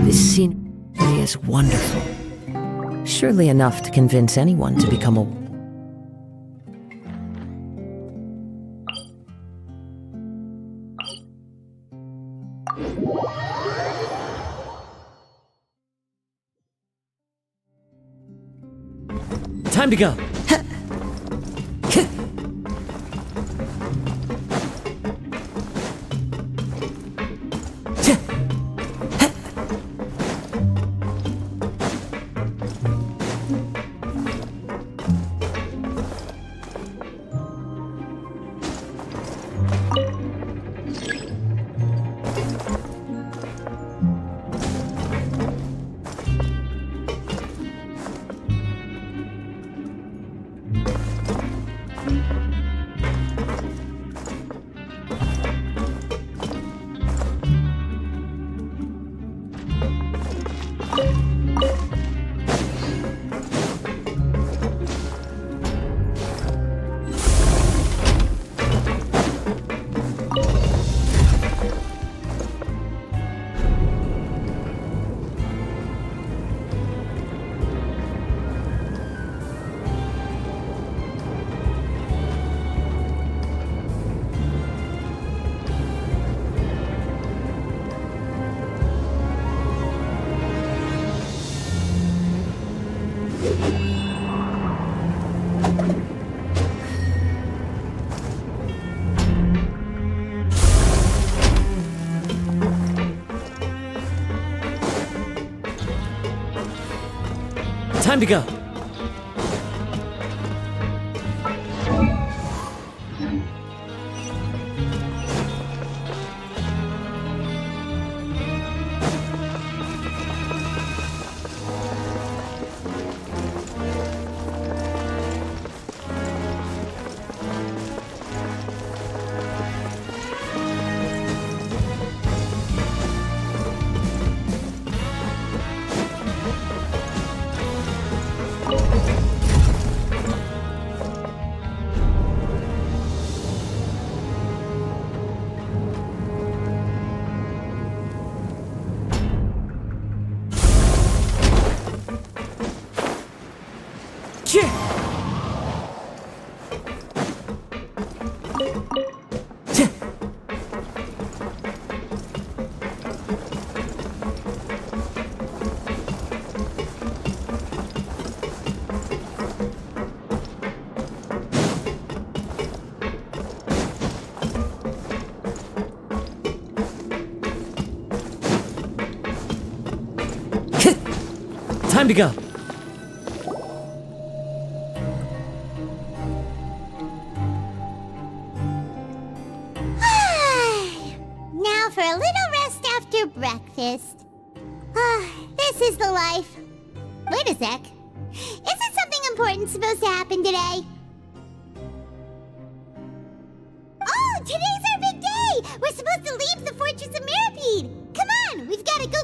This scenery is wonderful. Surely enough to convince anyone to become a... Time to go! Time to go! Time to go! Now for a little rest after breakfast. This is the life. Wait a sec. Isn't something important supposed to happen today? Oh, today's our big day! We're supposed to leave the Fortress of Mirapede! Come on, we've got to go...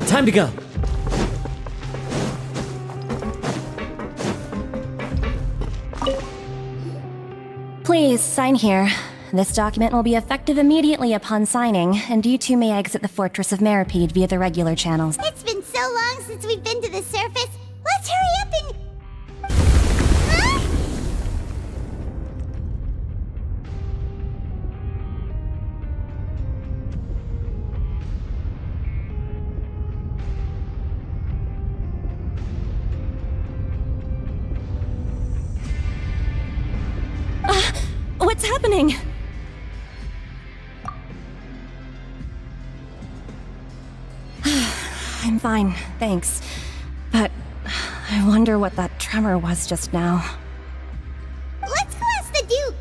Time to go. Please, sign here. This document will be effective immediately upon signing, and you two may exit the Fortress of Meripede via the regular channels. It's been so long since we've been to the surface. Let's hurry up and... Huh? What's happening? I'm fine, thanks. But I wonder what that tremor was just now. Let's go ask the Duke.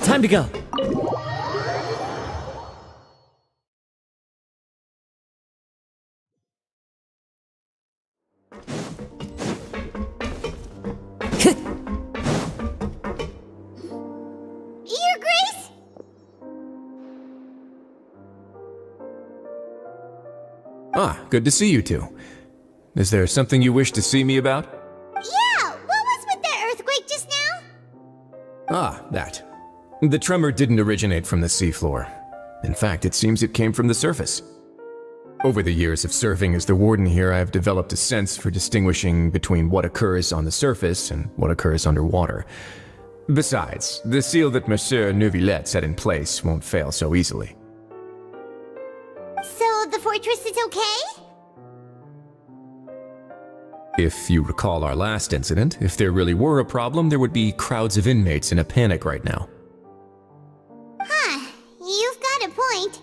Time to go. Your Grace? Ah, good to see you two. Is there something you wish to see me about? Yeah, what was with that earthquake just now? Ah, that. The tremor didn't originate from the seafloor. In fact, it seems it came from the surface. Over the years of serving as the warden here, I have developed a sense for distinguishing between what occurs on the surface and what occurs underwater. Besides, the seal that Monsieur Neuvillette set in place won't fail so easily. So the fortress is okay? If you recall our last incident, if there really were a problem, there would be crowds of inmates in a panic right now. Huh, you've got a point.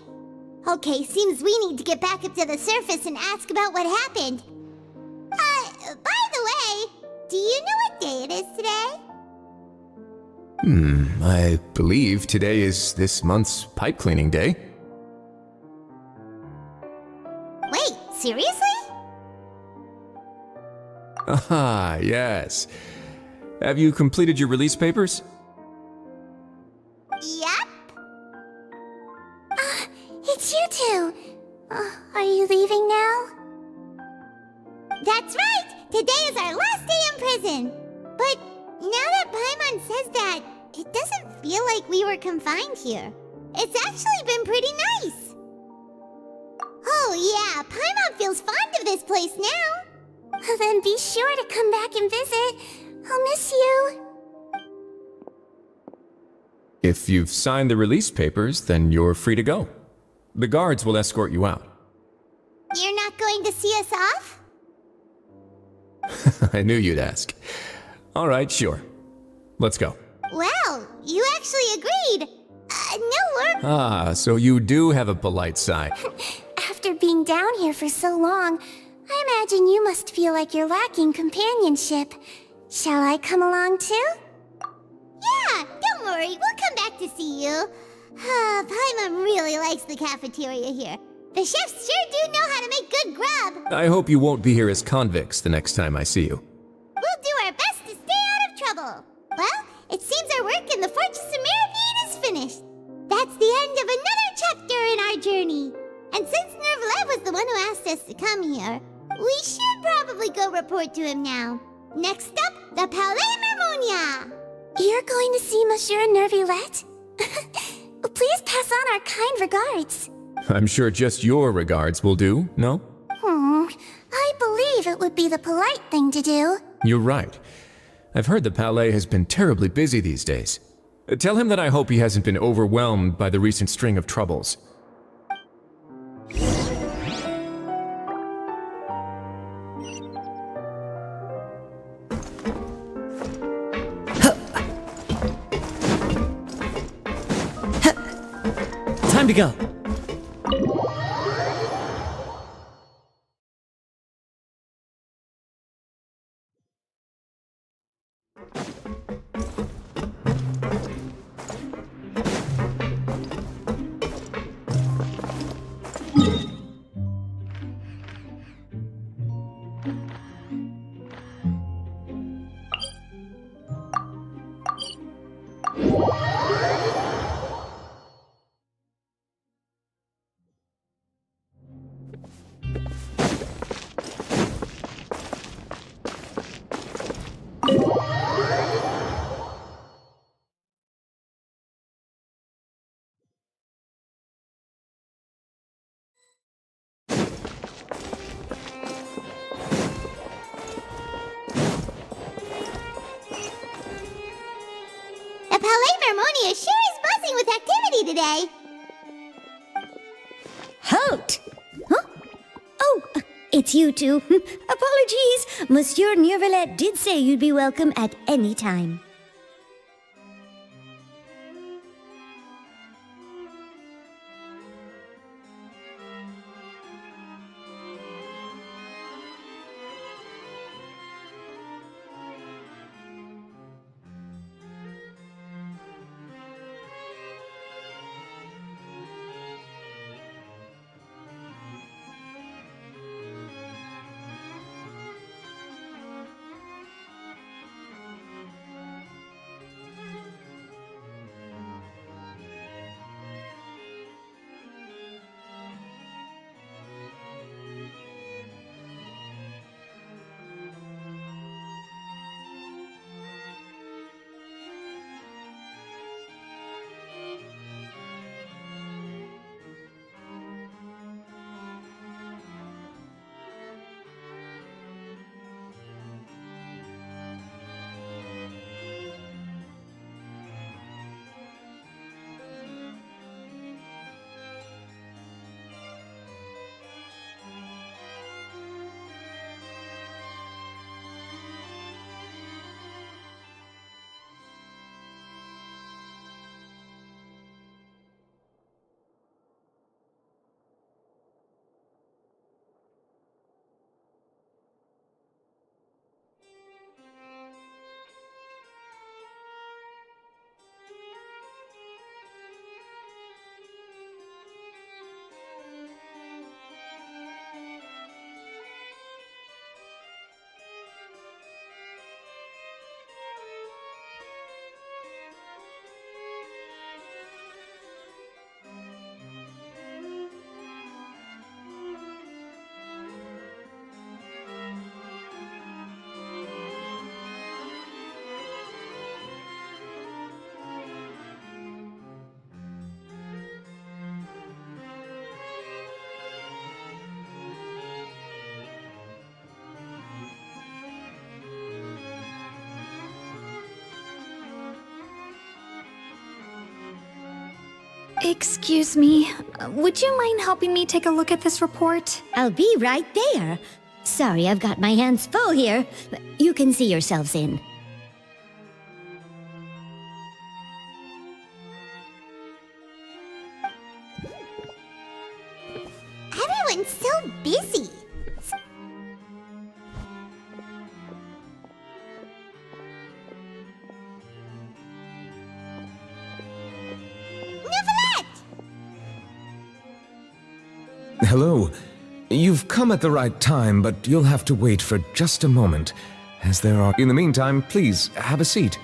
Okay, seems we need to get back up to the surface and ask about what happened. By the way, do you know what day it is today? I believe today is this month's pipe cleaning day. Wait, seriously? Ah, yes. Have you completed your release papers? Yep. It's you two. Are you leaving now? That's right! Today is our last day in prison. But now that Paimon says that, it doesn't feel like we were confined here. It's actually been pretty nice. Oh yeah, Paimon feels fond of this place now. Then be sure to come back and visit. I'll miss you. If you've signed the release papers, then you're free to go. The guards will escort you out. You're not going to see us off? I knew you'd ask. All right, sure. Let's go. Well, you actually agreed. No work. Ah, so you do have a polite side. After being down here for so long, I imagine you must feel like you're lacking companionship. Shall I come along too? Yeah, don't worry, we'll come back to see you. Paimon really likes the cafeteria here. The chefs sure do know how to make good grub. I hope you won't be here as convicts the next time I see you. We'll do our best to stay out of trouble. Well, it seems our work in the Fortress of Meripede is finished. That's the end of another chapter in our journey. And since Neuvillette was the one who asked us to come here, we should probably go report to him now. Next up, the Palais Mermonia. You're going to see Monsieur Neuvillette? Please pass on our kind regards. I'm sure just your regards will do, no? I believe it would be the polite thing to do. You're right. I've heard the Palais has been terribly busy these days. Tell him that I hope he hasn't been overwhelmed by the recent string of troubles. Time to go. Flame Harmonia sure is buzzing with activity today. Halt! Huh? Oh, it's you two. Apologies. Monsieur Neuvillette did say you'd be welcome at any time. Excuse me, would you mind helping me take a look at this report? I'll be right there. Sorry, I've got my hands full here. You can see yourselves in. Everyone's so busy. Neuvillette! Hello. You've come at the right time, but you'll have to wait for just a moment, as there are... In the meantime, please, have a seat.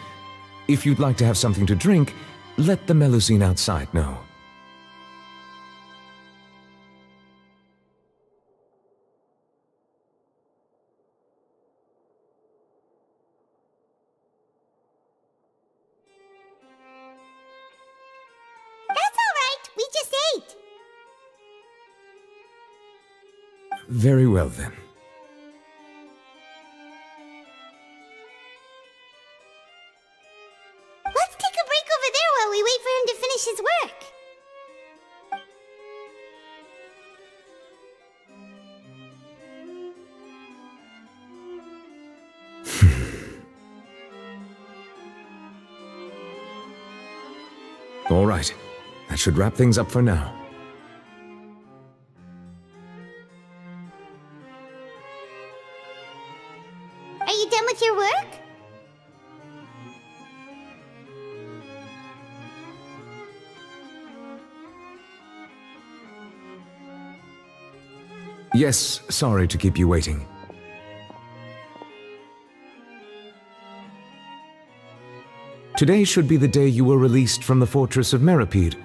If you'd like to have something to drink, let the Melusine outside know. That's all right. We just ate. Very well, then. Let's take a break over there while we wait for him to finish his work. All right. That should wrap things up for now. Are you done with your work? Yes, sorry to keep you waiting. Today should be the day you were released from the Fortress of Meripede,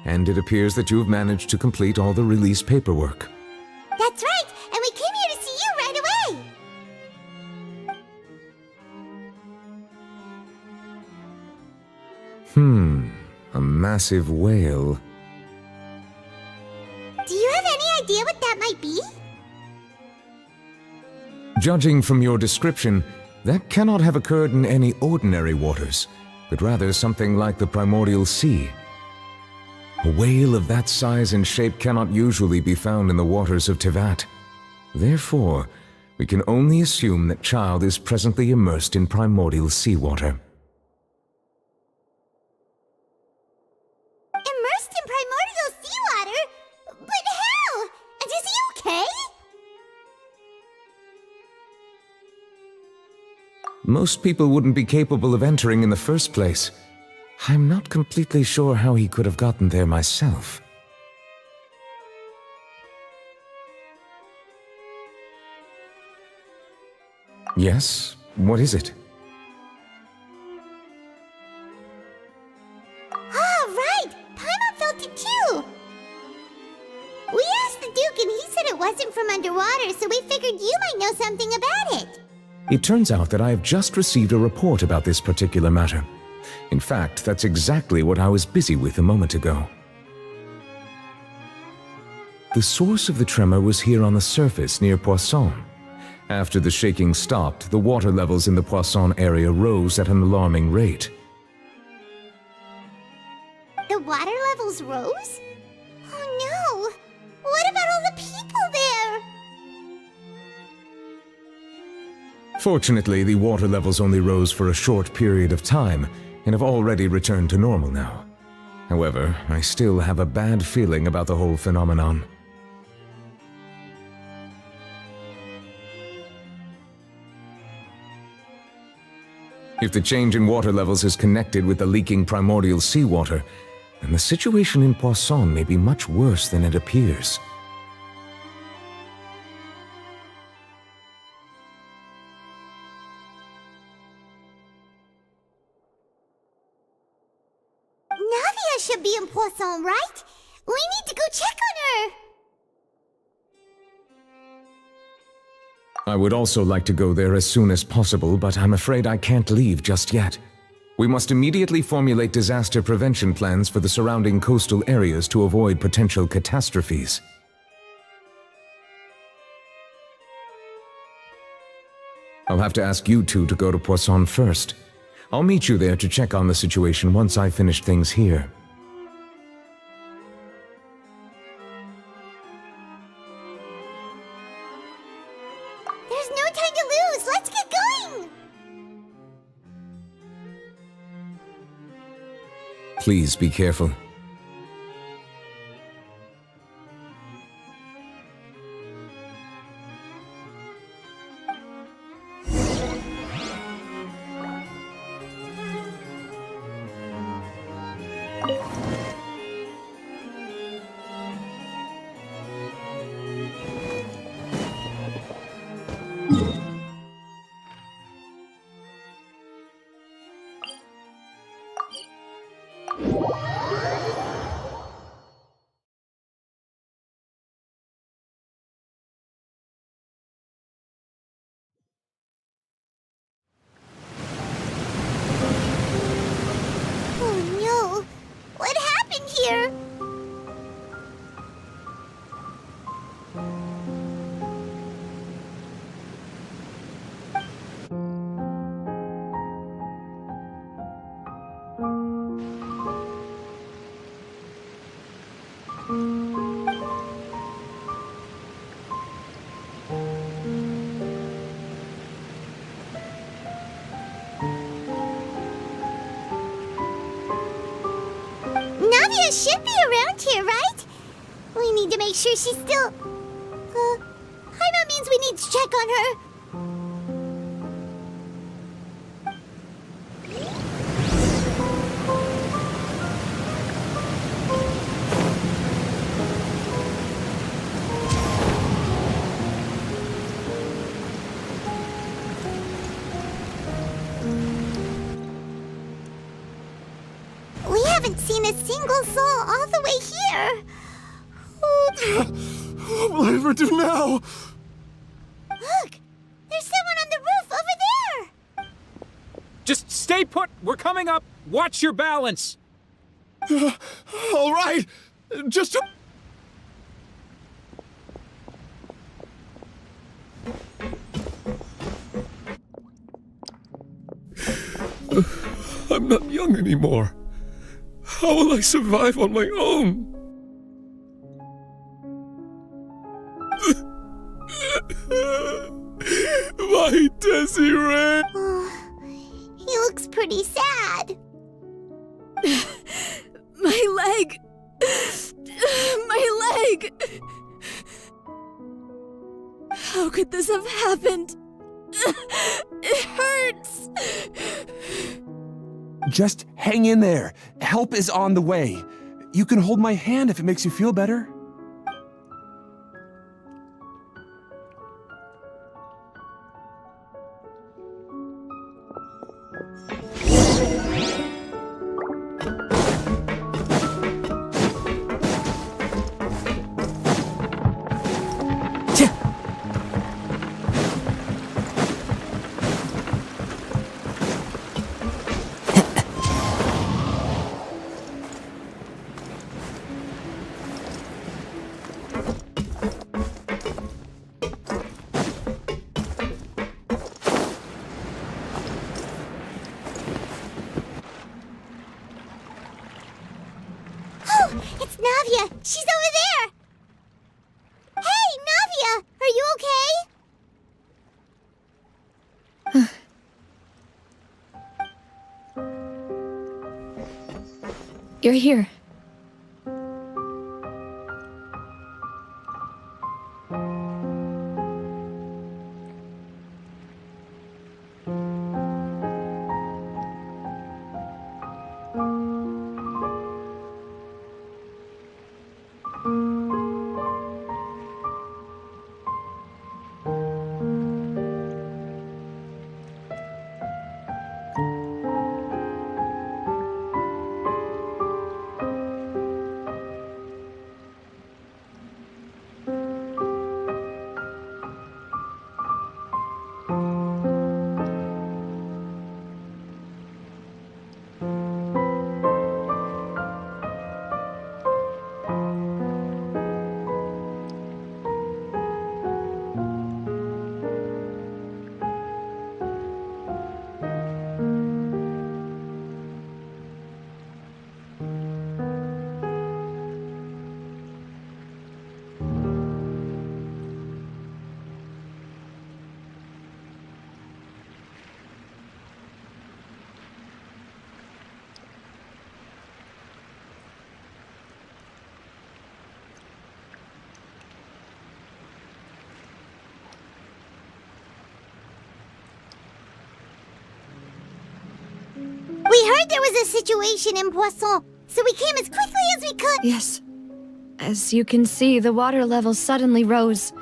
and it appears that you have managed to complete all the release paperwork. That's right, and we came here to see you right away. A massive whale. Do you have any idea what that might be? Judging from your description, that cannot have occurred in any ordinary waters. but rather something like the primordial sea. A whale of that size and shape cannot usually be found in the waters of Tevat. Therefore, we can only assume that Child is presently immersed in primordial seawater. Immersed in primordial seawater? But how? And is he okay? Most people wouldn't be capable of entering in the first place. I'm not completely sure how he could have gotten there myself. Yes? What is it? Ah, right! Paimon felt it too! We asked the Duke and he said it wasn't from underwater, so we figured you might know something about it. It turns out that I have just received a report about this particular matter. In fact, that's exactly what I was busy with a moment ago. The source of the tremor was here on the surface near Poisson. After the shaking stopped, the water levels in the Poisson area rose at an alarming rate. The water levels rose? Oh no! What about all the people there? Fortunately, the water levels only rose for a short period of time and have already returned to normal now. However, I still have a bad feeling about the whole phenomenon. If the change in water levels is connected with the leaking primordial seawater, then the situation in Poisson may be much worse than it appears. Navia should be in Poisson, right? We need to go check on her! I would also like to go there as soon as possible, but I'm afraid I can't leave just yet. We must immediately formulate disaster prevention plans for the surrounding coastal areas to avoid potential catastrophes. I'll have to ask you two to go to Poisson first. I'll meet you there to check on the situation once I finish things here. There's no time to lose! Let's get going! Please be careful. Oh no! What happened here? Navia should be around here, right? We need to make sure she's still... Paimon means we need to check on her. We haven't seen a single soul all the way here. What will I ever do now? Look! There's someone on the roof over there! Just stay put. We're coming up. Watch your balance. All right, just a... I'm not young anymore. How will I survive on my own? My Desiree! He looks pretty sad. My leg! My leg! How could this have happened? It hurts! Just hang in there. Help is on the way. You can hold my hand if it makes you feel better. It's Navia! She's over there! Hey, Navia! Are you okay? You're here. We heard there was a situation in Poisson, so we came as quickly as we could. Yes. As you can see, the water level suddenly rose.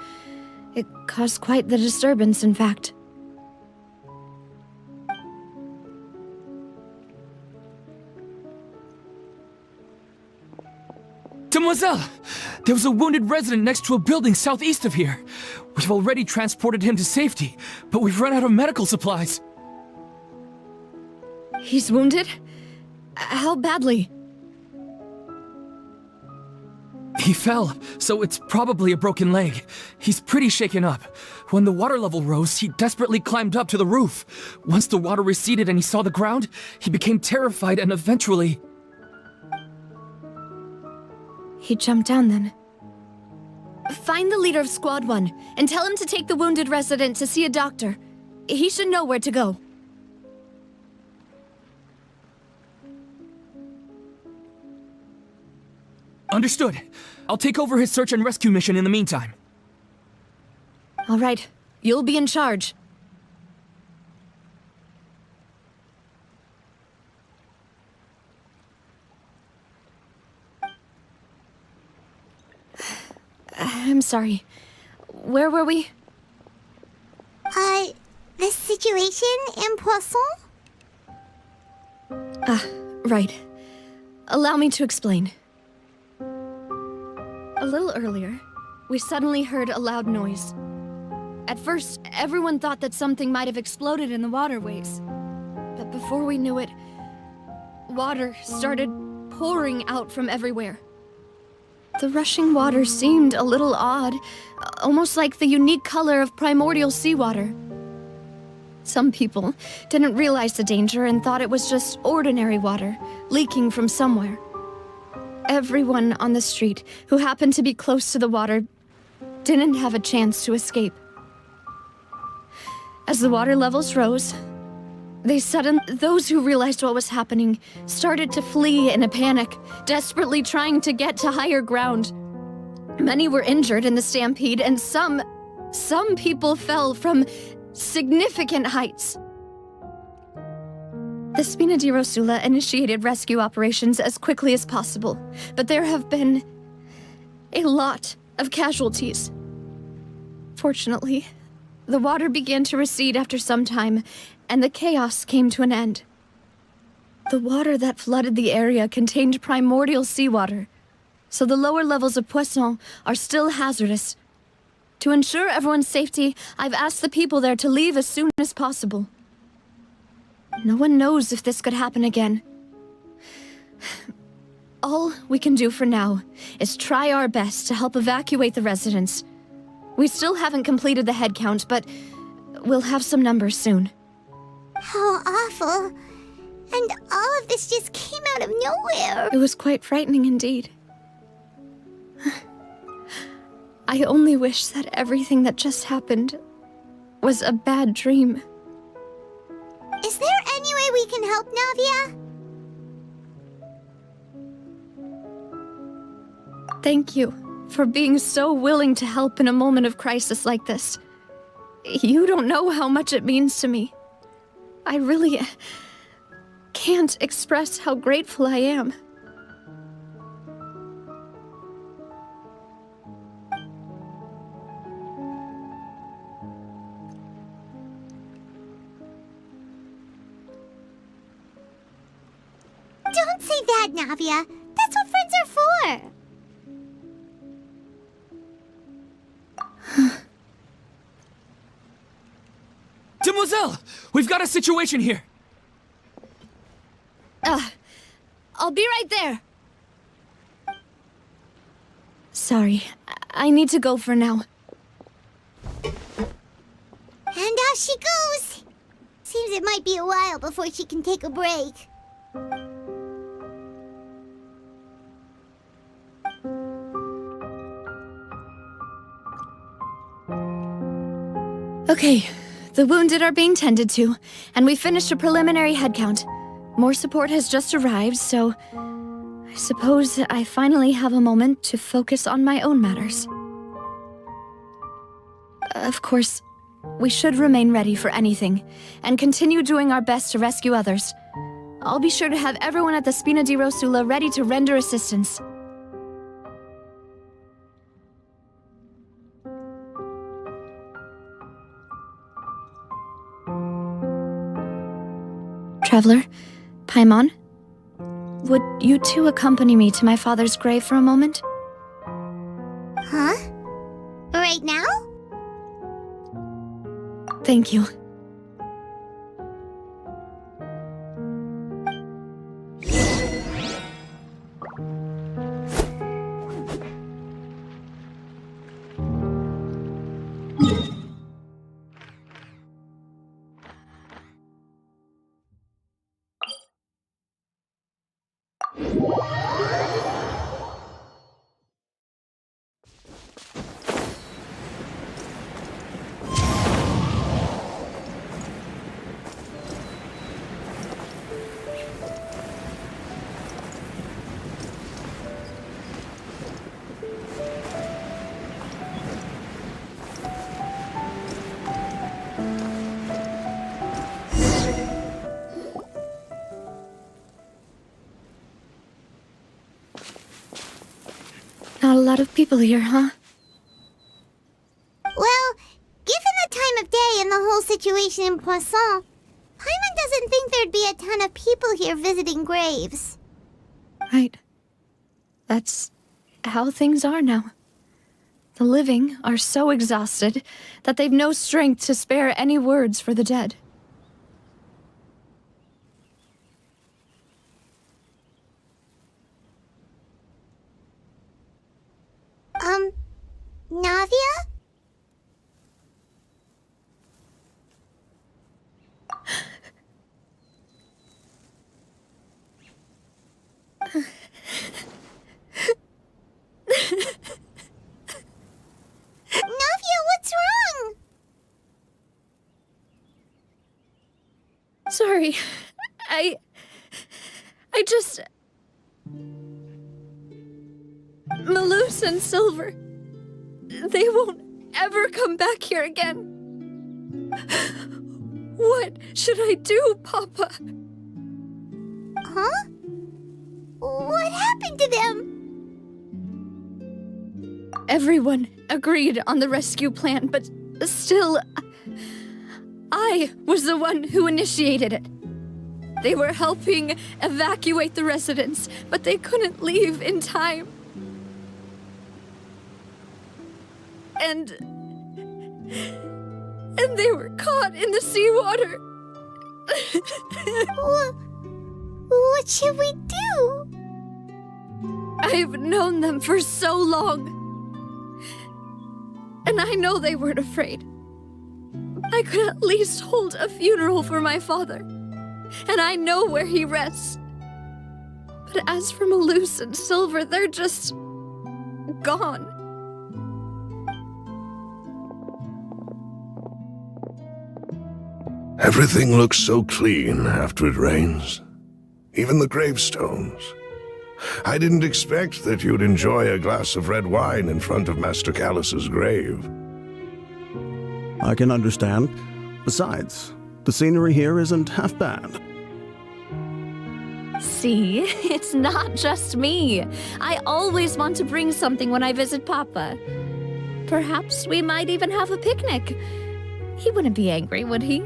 It caused quite the disturbance, in fact. Demoiselle! There was a wounded resident next to a building southeast of here. We've already transported him to safety, but we've run out of medical supplies. He's wounded? How badly? He fell, so it's probably a broken leg. He's pretty shaken up. When the water level rose, he desperately climbed up to the roof. Once the water receded and he saw the ground, he became terrified and eventually... He jumped down then. Find the leader of Squad 1 and tell him to take the wounded resident to see a doctor. He should know where to go. Understood. I'll take over his search and rescue mission in the meantime. All right, you'll be in charge. I'm sorry. Where were we? The situation in Poisson? Right. Allow me to explain. A little earlier, we suddenly heard a loud noise. At first, everyone thought that something might have exploded in the waterways. But before we knew it, water started pouring out from everywhere. The rushing water seemed a little odd, almost like the unique color of primordial seawater. Some people didn't realize the danger and thought it was just ordinary water leaking from somewhere. Everyone on the street who happened to be close to the water didn't have a chance to escape. As the water levels rose, those who realized what was happening started to flee in a panic, desperately trying to get to higher ground. Many were injured in the stampede, and some people fell from significant heights. The Spina di Rosula initiated rescue operations as quickly as possible, but there have been a lot of casualties. Fortunately, the water began to recede after some time, and the chaos came to an end. The water that flooded the area contained primordial seawater, so the lower levels of Poisson are still hazardous. To ensure everyone's safety, I've asked the people there to leave as soon as possible. No one knows if this could happen again. All we can do for now is try our best to help evacuate the residents. We still haven't completed the head count, but we'll have some numbers soon. How awful. And all of this just came out of nowhere. It was quite frightening indeed. I only wish that everything that just happened was a bad dream. Is there any way we can help, Navia? Thank you for being so willing to help in a moment of crisis like this. You don't know how much it means to me. I really can't express how grateful I am. Don't say that, Navia. That's what friends are for. Demoiselle! We've got a situation here! I'll be right there. Sorry, I need to go for now. And off she goes. Seems it might be a while before she can take a break. Okay, the wounded are being tended to, and we finished a preliminary head count. More support has just arrived, so I suppose I finally have a moment to focus on my own matters. Of course, we should remain ready for anything, and continue doing our best to rescue others. I'll be sure to have everyone at the Spina di Rosula ready to render assistance. Traveler, Paimon, would you two accompany me to my father's grave for a moment? Huh? Right now? Thank you. Not a lot of people here, huh? Well, given the time of day and the whole situation in Poisson, Paimon doesn't think there'd be a ton of people here visiting graves. Right. That's how things are now. The living are so exhausted that they've no strength to spare any words for the dead. Navia? sorry. I just... Malus and Silver, they won't ever come back here again. What should I do, Papa? Huh? What happened to them? Everyone agreed on the rescue plan, but still, I was the one who initiated it. They were helping evacuate the residents, but they couldn't leave in time. And they were caught in the seawater. What should we do? I've known them for so long. And I know they weren't afraid. I could at least hold a funeral for my father. And I know where he rests. But as for Malus and Silver, they're just... gone. Everything looks so clean after it rains. Even the gravestones. I didn't expect that you'd enjoy a glass of red wine in front of Master Callus's grave. I can understand. Besides, the scenery here isn't half bad. See, it's not just me. I always want to bring something when I visit Papa. Perhaps we might even have a picnic. He wouldn't be angry, would he?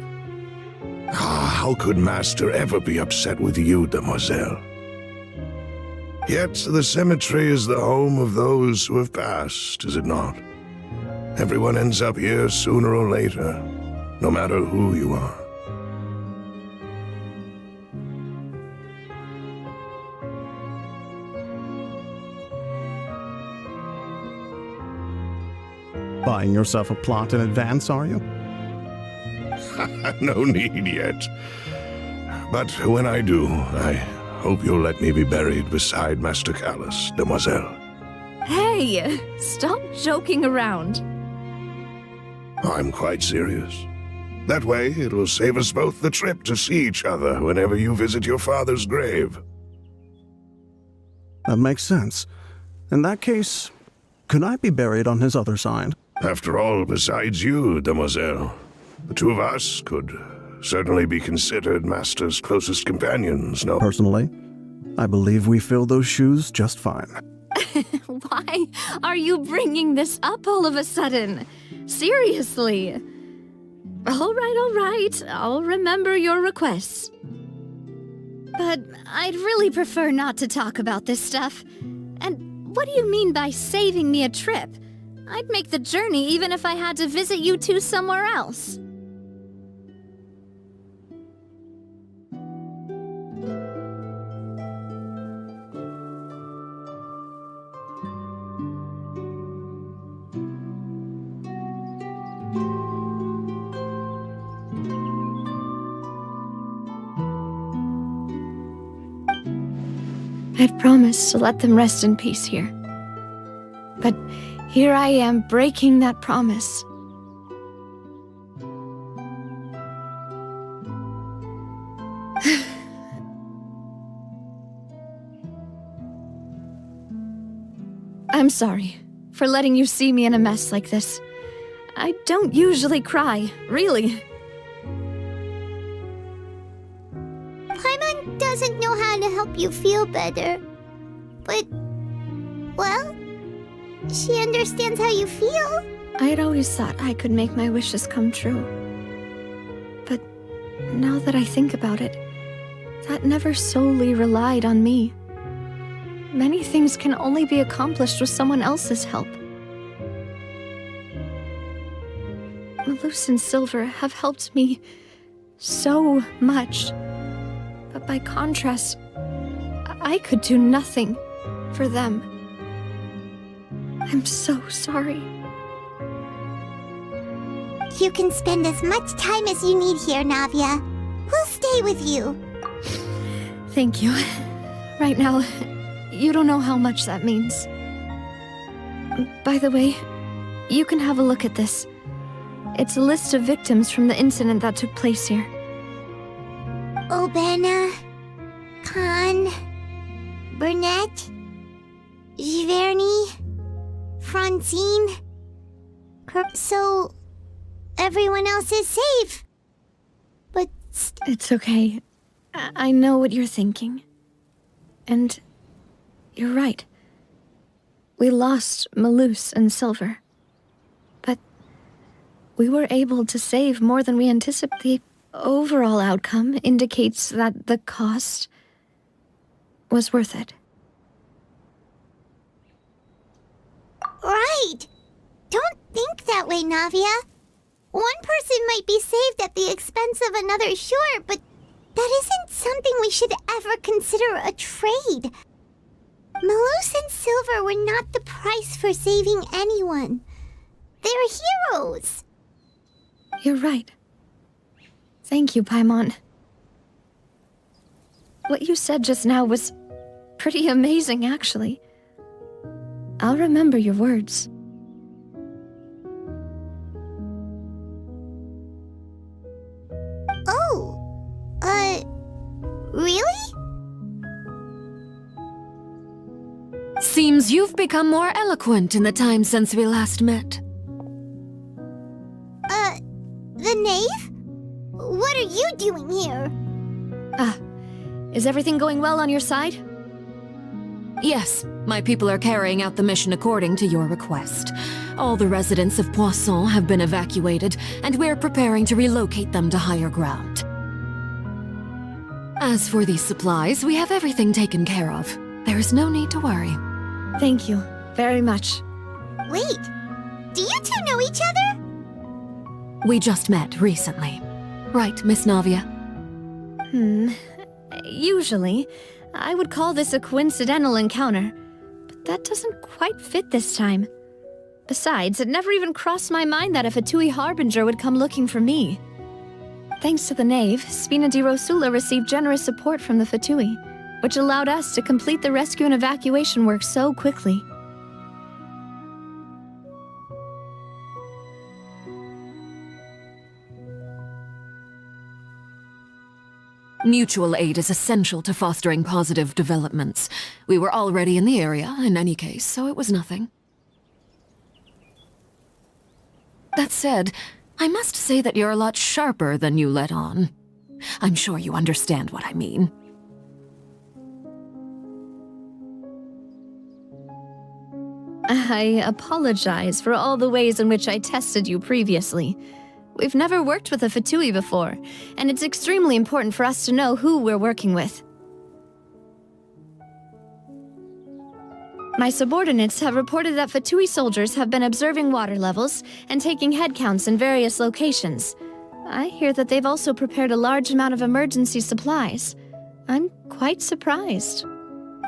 How could Master ever be upset with you, demoiselle? Yet the cemetery is the home of those who have passed, is it not? Everyone ends up here sooner or later, no matter who you are. Buying yourself a plot in advance, are you? No need yet. But when I do, I hope you'll let me be buried beside Master Callus, demoiselle. Hey, stop joking around. I'm quite serious. That way, it will save us both the trip to see each other whenever you visit your father's grave. That makes sense. In that case, could I be buried on his other side? After all, besides you, demoiselle, the two of us could certainly be considered Master's closest companions, no? Personally, I believe we fill those shoes just fine. Why are you bringing this up all of a sudden? Seriously. All right. I'll remember your requests. But I'd really prefer not to talk about this stuff. And what do you mean by saving me a trip? I'd make the journey even if I had to visit you two somewhere else. I'd promised to let them rest in peace here. But here I am breaking that promise. I'm sorry for letting you see me in a mess like this. I don't usually cry, really. Paimon doesn't know how to help you feel better. But, well, she understands how you feel. I had always thought I could make my wishes come true. But now that I think about it, that never solely relied on me. Many things can only be accomplished with someone else's help. Malus and Silver have helped me so much. But by contrast, I could do nothing for them. I'm so sorry. You can spend as much time as you need here, Navia. We'll stay with you. Thank you. Right now, you don't know how much that means. By the way, you can have a look at this. It's a list of victims from the incident that took place here. Obena, Khan, Burnett, Giverny, Francine. So everyone else is safe. But It's okay. I know what you're thinking. And you're right. We lost Malus and Silver. But we were able to save more than we anticipated. The overall outcome indicates that the cost was worth it. right. Don't think that way, Navia. One person might be saved at the expense of another, sure, but that isn't something we should ever consider a trade. Malus and Silver were not the price for saving anyone. They're heroes. You're right. Thank you, Paimon. What you said just now was pretty amazing, actually. I'll remember your words. Oh, really? Seems you've become more eloquent in the time since we last met. The knave? What are you doing here? Is everything going well on your side? Yes, my people are carrying out the mission according to your request. All the residents of Poisson have been evacuated, and we're preparing to relocate them to higher ground. As for these supplies, we have everything taken care of. There is no need to worry. Thank you very much. Wait, do you two know each other? We just met recently. Right, Miss Navia? Usually, I would call this a coincidental encounter, but that doesn't quite fit this time. Besides, it never even crossed my mind that a Fatui Harbinger would come looking for me. Thanks to the knave, Spina di Rosula received generous support from the Fatui, which allowed us to complete the rescue and evacuation work so quickly. Mutual aid is essential to fostering positive developments. We were already in the area, in any case, so it was nothing. That said, I must say that you're a lot sharper than you let on. I'm sure you understand what I mean. I apologize for all the ways in which I tested you previously. We've never worked with a Fatui before, and it's extremely important for us to know who we're working with. My subordinates have reported that Fatui soldiers have been observing water levels and taking head counts in various locations. I hear that they've also prepared a large amount of emergency supplies. I'm quite surprised.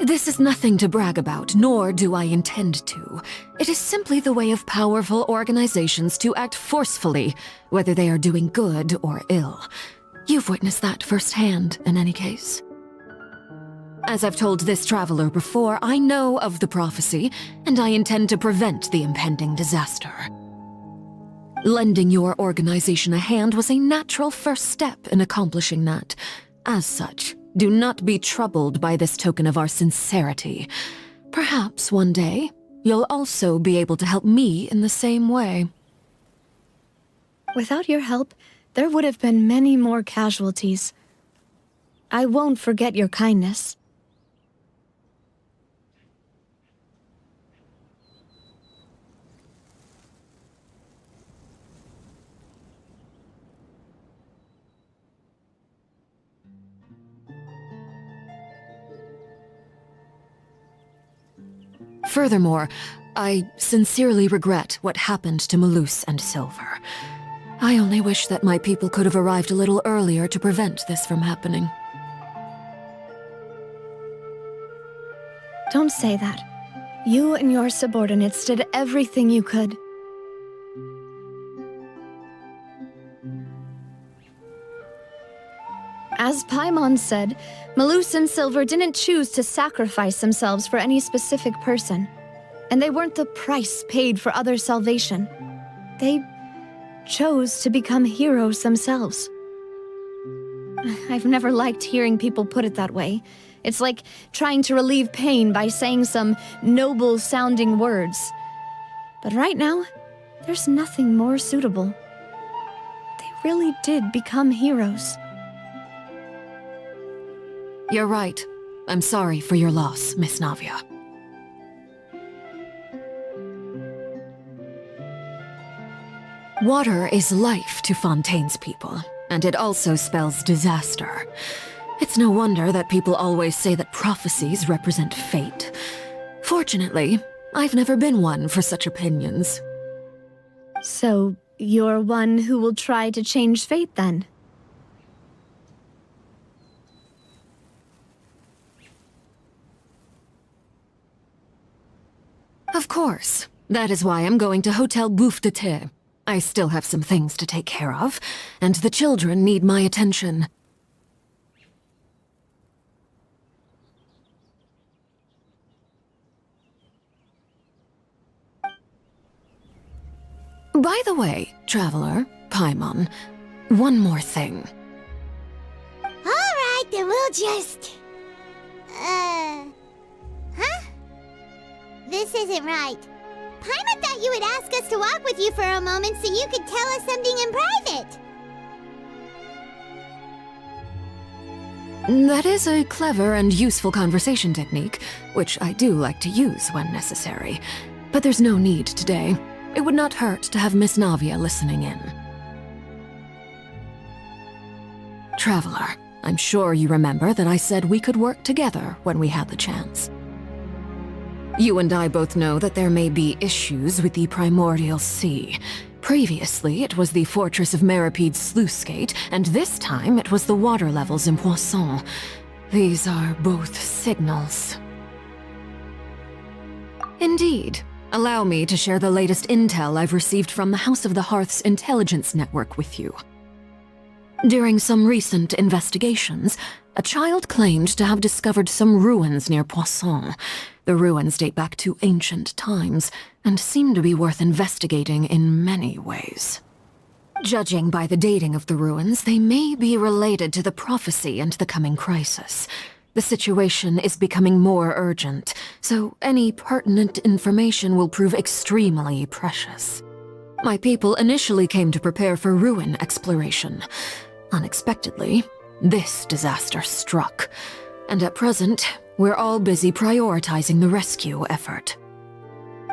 This is nothing to brag about, nor do I intend to. It is simply the way of powerful organizations to act forcefully, whether they are doing good or ill. You've witnessed that firsthand, in any case. As I've told this traveler before, I know of the prophecy, and I intend to prevent the impending disaster. Lending your organization a hand was a natural first step in accomplishing that. As such, do not be troubled by this token of our sincerity. Perhaps one day, you'll also be able to help me in the same way. Without your help, there would have been many more casualties. I won't forget your kindness. Furthermore, I sincerely regret what happened to Malus and Silver. I only wish that my people could have arrived a little earlier to prevent this from happening. Don't say that. You and your subordinates did everything you could. As Paimon said, Malus and Silver didn't choose to sacrifice themselves for any specific person, and they weren't the price paid for others' salvation. They chose to become heroes themselves. I've never liked hearing people put it that way. It's like trying to relieve pain by saying some noble-sounding words. But right now, there's nothing more suitable. They really did become heroes. You're right. I'm sorry for your loss, Miss Navia. Water is life to Fontaine's people, and it also spells disaster. It's no wonder that people always say that prophecies represent fate. Fortunately, I've never been one for such opinions. So, you're one who will try to change fate, then? Of course. That is why I'm going to Hotel Bouffe de Thé. I still have some things to take care of, and the children need my attention. By the way, Traveler, Paimon, one more thing. Alright, then we'll just... Huh? This isn't right. Paimon thought you would ask us to walk with you for a moment so you could tell us something in private. That is a clever and useful conversation technique, which I do like to use when necessary. But there's no need today. It would not hurt to have Miss Navia listening in. Traveler, I'm sure you remember that I said we could work together when we had the chance. You and I both know that there may be issues with the Primordial Sea. Previously, it was the fortress of Meripede's sluice gate, and this time it was the water levels in Poisson. These are both signals. Indeed. Allow me to share the latest intel I've received from the House of the Hearth's intelligence network with you. During some recent investigations, a child claimed to have discovered some ruins near Poisson. The ruins date back to ancient times, and seem to be worth investigating in many ways. Judging by the dating of the ruins, they may be related to the prophecy and the coming crisis. The situation is becoming more urgent, so any pertinent information will prove extremely precious. My people initially came to prepare for ruin exploration. Unexpectedly, this disaster struck, and at present, we're all busy prioritizing the rescue effort.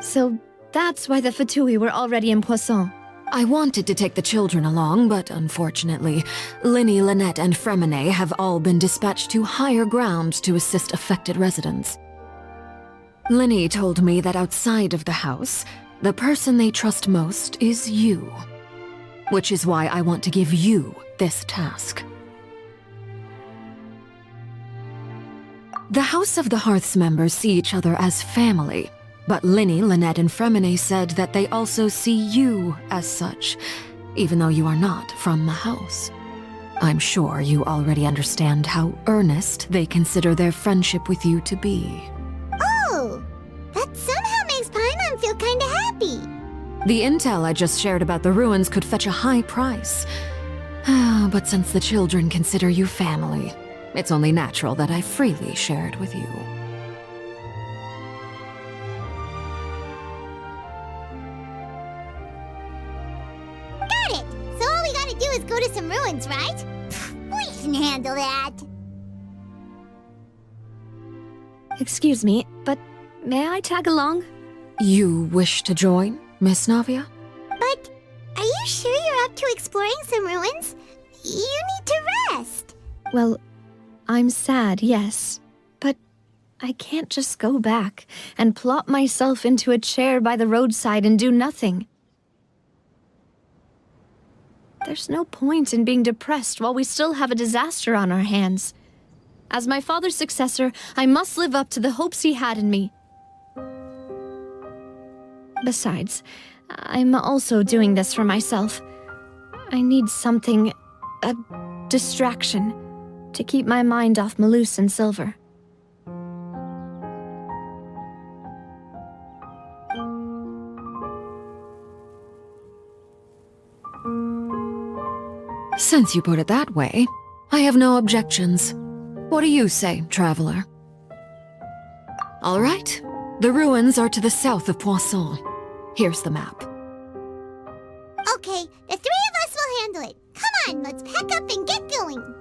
So that's why the Fatui were already in Poisson. I wanted to take the children along, but unfortunately, Linny, Lynette, and Fremine have all been dispatched to higher ground to assist affected residents. Linny told me that outside of the house, the person they trust most is you. Which is why I want to give you this task. The House of the Hearth's members see each other as family, but Linny, Lynette, and Fremine said that they also see you as such, even though you are not from the house. I'm sure you already understand how earnest they consider their friendship with you to be. Oh, that somehow makes Paimon feel kinda happy. The intel I just shared about the ruins could fetch a high price. But since the children consider you family, it's only natural that I freely share it with you. Got it! So all we gotta do is go to some ruins, right? We can handle that. Excuse me, but may I tag along? You wish to join, Miss Navia? But are you sure you're up to exploring some ruins? You need to rest. Well, I'm sad, yes. But I can't just go back and plop myself into a chair by the roadside and do nothing. There's no point in being depressed while we still have a disaster on our hands. As my father's successor, I must live up to the hopes he had in me. Besides, I'm also doing this for myself. I need something, a distraction, to keep my mind off Malus and Silver. Since you put it that way, I have no objections. What do you say, traveler? All right. The ruins are to the south of Poisson. Here's the map. Okay, the three of us will handle it. Come on, let's pack up and get going.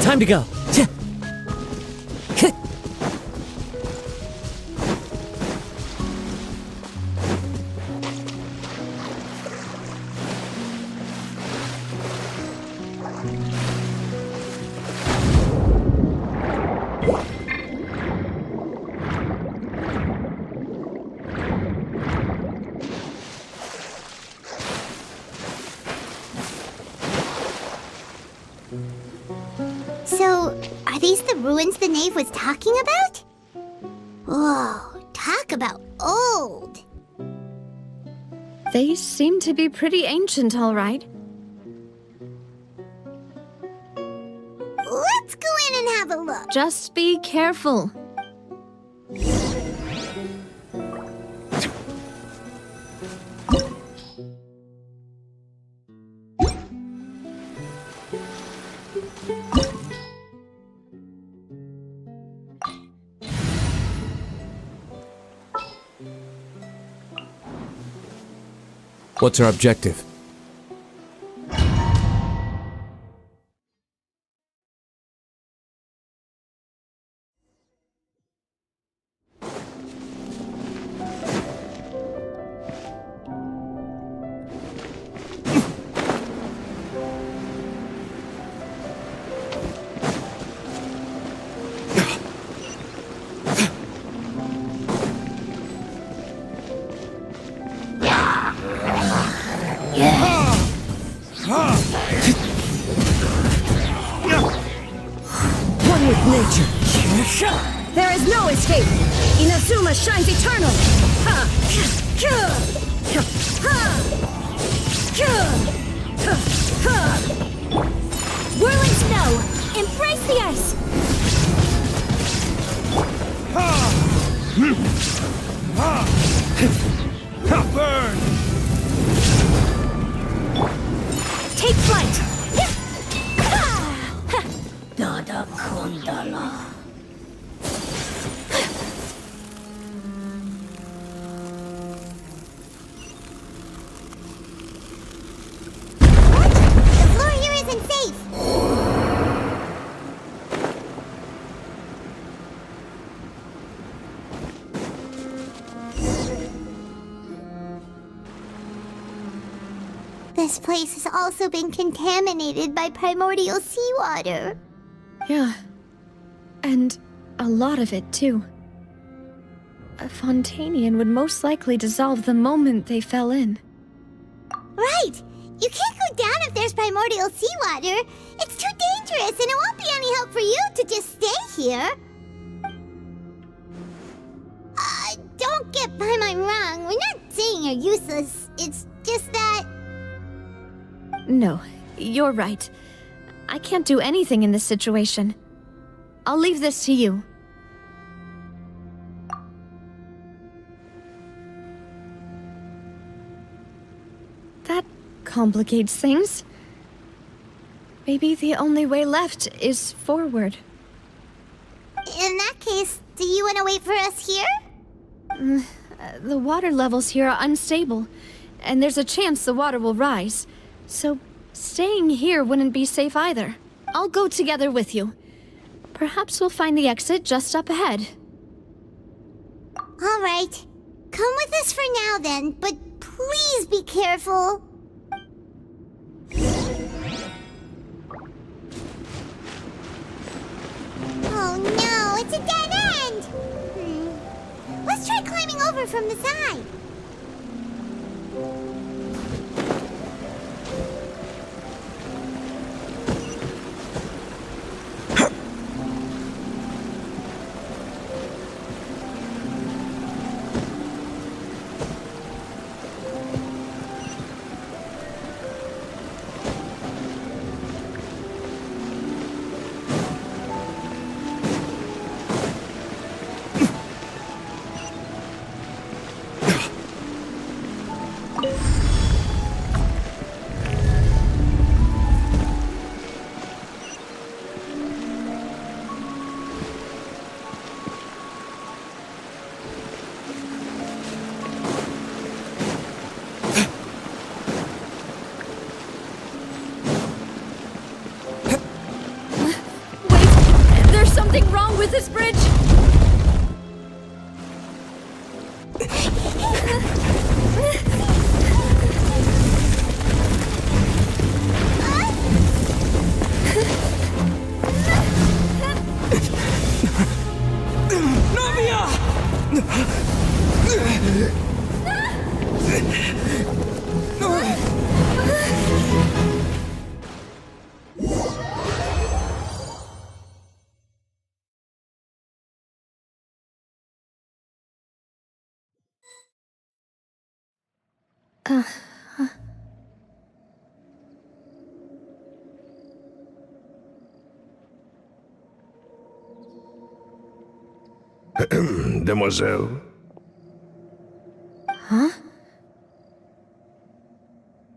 Time to go. So, are these the ruins the knave was talking about? Whoa, talk about old. They seem to be pretty ancient, all right. Let's go in and have a look. Just be careful. What's our objective? One with nature. There is no escape. Inazuma shines eternal. Whirling snow, embrace the ice. Burn! Take flight. Dada Kundala. What? The floor here isn't safe. This place has also been contaminated by primordial seawater. Yeah. And a lot of it, too. A Fontanian would most likely dissolve the moment they fell in. Right! You can't go down if there's primordial seawater. It's too dangerous, and it won't be any help for you to just stay here. Don't get by my wrong. We're not saying you're useless. It's just that... No, you're right. I can't do anything in this situation. I'll leave this to you. That complicates things. Maybe the only way left is forward. In that case, do you want to wait for us here? The water levels here are unstable, and there's a chance the water will rise. So, staying here wouldn't be safe either. I'll go together with you. Perhaps we'll find the exit just up ahead. All right. Come with us for now then, but please be careful. Oh no, it's a dead end! Let's try climbing over from the side. Something wrong with this bridge? Demoiselle? Huh?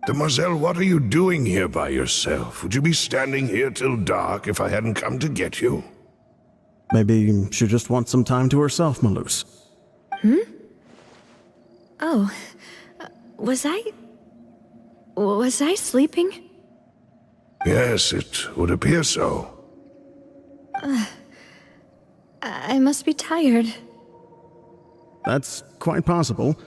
Demoiselle, what are you doing here by yourself? Would you be standing here till dark if I hadn't come to get you? Maybe she just wants some time to herself, Malus. Oh, was I sleeping? Yes, it would appear so. I must be tired. That's quite possible.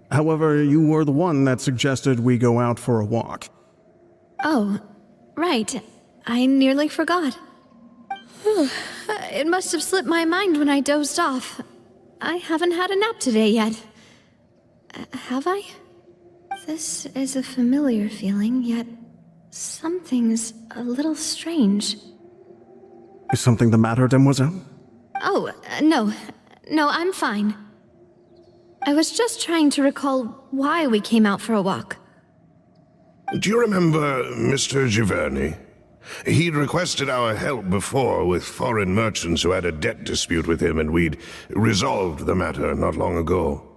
However, you were the one that suggested we go out for a walk. Oh, right. I nearly forgot. It must have slipped my mind when I dozed off. I haven't had a nap today yet. Have I? This is a familiar feeling, yet something's a little strange. Is something the matter, Demoiselle? Oh, no. No, I'm fine. I was just trying to recall why we came out for a walk. Do you remember Mr. Giverny? He'd requested our help before with foreign merchants who had a debt dispute with him, and we'd resolved the matter not long ago.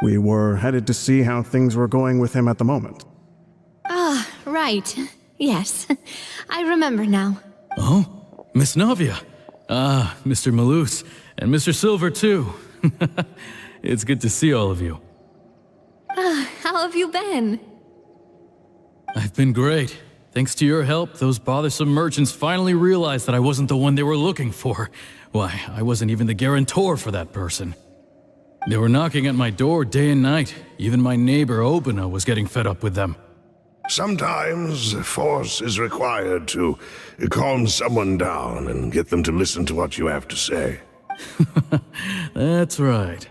We were headed to see how things were going with him at the moment. Ah, right. Yes. I remember now. Oh, Miss Navia. Ah, Mr. Malus, and Mr. Silver, too. It's good to see all of you. How have you been? I've been great. Thanks to your help, those bothersome merchants finally realized that I wasn't the one they were looking for. Why, I wasn't even the guarantor for that person. They were knocking at my door day and night. Even my neighbor, Obina, was getting fed up with them. Sometimes force is required to calm someone down and get them to listen to what you have to say. That's right.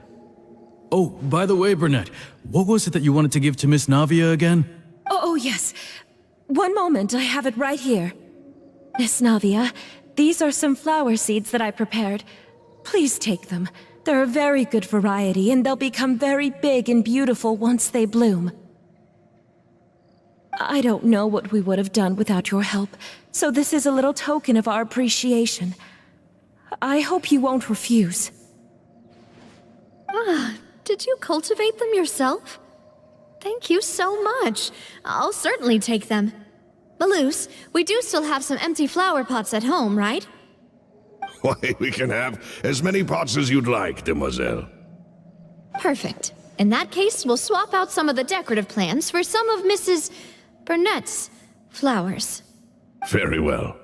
Oh, by the way, Burnett, what was it that you wanted to give to Miss Navia again? Oh, yes. One moment, I have it right here. Miss Navia, these are some flower seeds that I prepared. Please take them. They're a very good variety, and they'll become very big and beautiful once they bloom. I don't know what we would have done without your help, so this is a little token of our appreciation. I hope you won't refuse. Ah, did you cultivate them yourself? Thank you so much. I'll certainly take them. Malus, we do still have some empty flower pots at home, right? Why, we can have as many pots as you'd like, demoiselle. Perfect. In that case, we'll swap out some of the decorative plants for some of Mrs. Burnett's flowers. Very well.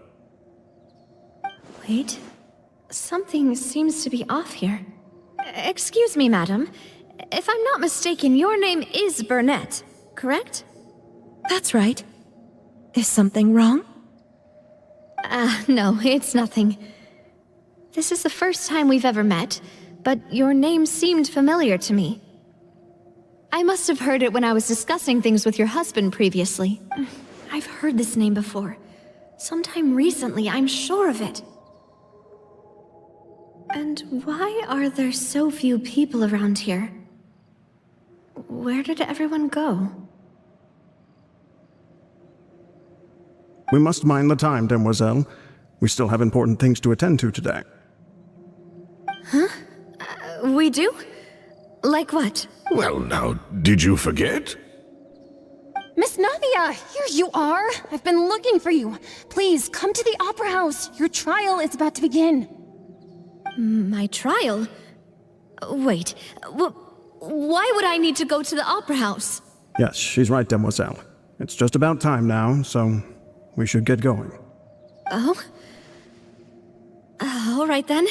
Wait. Something seems to be off here. Excuse me, madam. if I'm not mistaken, your name is Burnett, correct? That's right. Is something wrong? No, it's nothing. This is the first time we've ever met, but your name seemed familiar to me. I must have heard it when I was discussing things with your husband previously. I've heard this name before. Sometime recently, I'm sure of it. And why are there so few people around here? Where did everyone go? We must mind the time, demoiselle. We still have important things to attend to today. Huh? We do? Like what? Well, now, did you forget? Miss Navia, here you are. I've been looking for you. Please, come to the Opera House. Your trial is about to begin. My trial? Wait, why would I need to go to the Opera House? Yes, she's right, demoiselle. It's just about time now, so we should get going. Oh? All right then.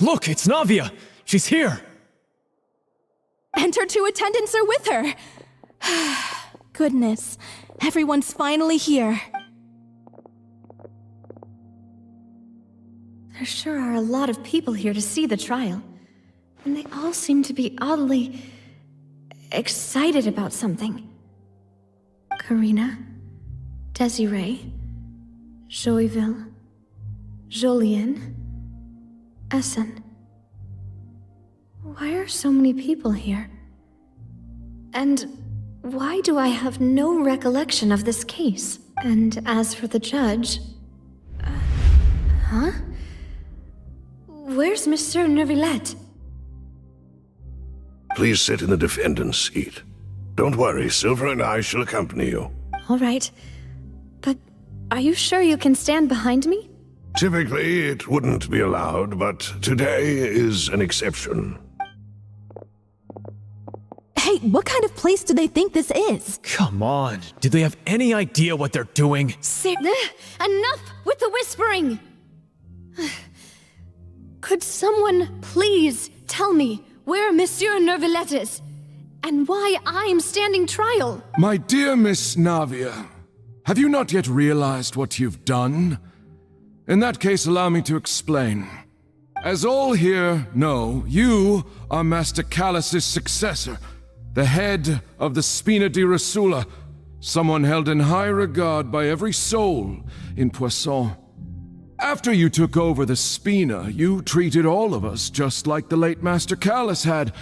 Look, it's Navia! She's here! And her two attendants are with her! Goodness, everyone's finally here. There sure are a lot of people here to see the trial. And they all seem to be oddly excited about something. Karina, Desiree, Joyville, Jolien, Essen. Why are so many people here? And why do I have no recollection of this case? And as for the judge... huh? Where's Monsieur Neuvillette? Please sit in the defendant's seat. Don't worry, Silver and I shall accompany you. All right. But are you sure you can stand behind me? Typically, it wouldn't be allowed, but today is an exception. Hey, what kind of place do they think this is? Come on, do they have any idea what they're doing? Enough with the whispering! Could someone please tell me where Monsieur Neuvillette is? And why I'm standing trial? My dear Miss Navia, have you not yet realized what you've done? In that case, allow me to explain. As all here know, you are Master Callus's successor, the head of the Spina di Rosula, someone held in high regard by every soul in Poisson. After you took over the Spina, you treated all of us just like the late Master Callus had.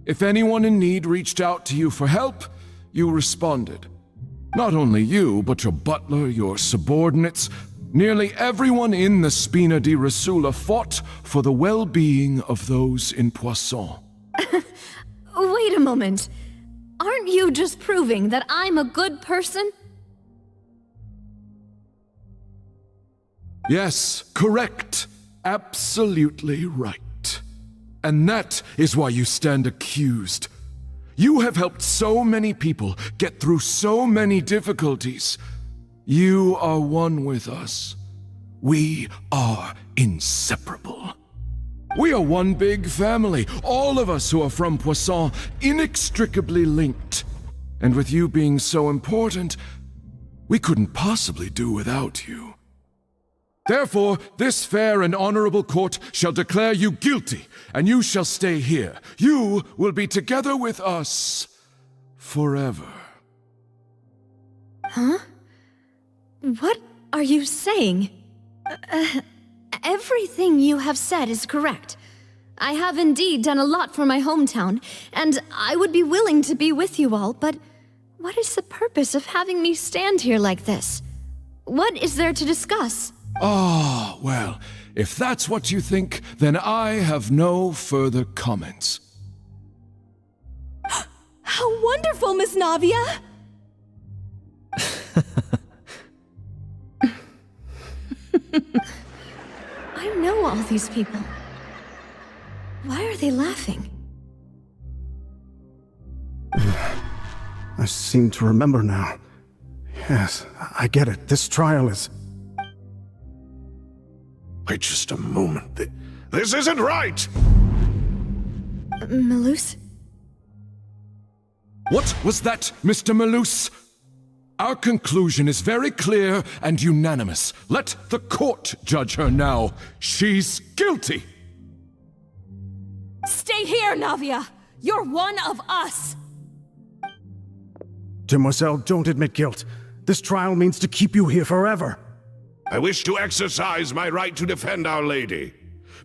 If anyone in need reached out to you for help, you responded. Not only you, but your butler, your subordinates, nearly everyone in the Spina di Rosula fought for the well-being of those in Poisson. Wait a moment. Aren't you just proving that I'm a good person? Yes, correct. Absolutely right. And that is why you stand accused. You have helped so many people get through so many difficulties. You are one with us. We are inseparable. We are one big family, all of us who are from Poisson, inextricably linked. And with you being so important, we couldn't possibly do without you. Therefore, this fair and honorable court shall declare you guilty, and you shall stay here. You will be together with us forever. Huh? What are you saying? Everything you have said is correct. I have indeed done a lot for my hometown, and I would be willing to be with you all, but what is the purpose of having me stand here like this? What is there to discuss? Ah, well, if that's what you think, then I have no further comments. How wonderful, Miss Navia! I know all these people. Why are they laughing? I seem to remember now. Yes, I get it. This trial is... Wait just a moment. This isn't right! Malus? What was that, Mr. Malus? Our conclusion is very clear and unanimous. Let the court judge her now. She's guilty! Stay here, Navia! You're one of us! Demoiselle, don't admit guilt. This trial means to keep you here forever. I wish to exercise my right to defend Our Lady.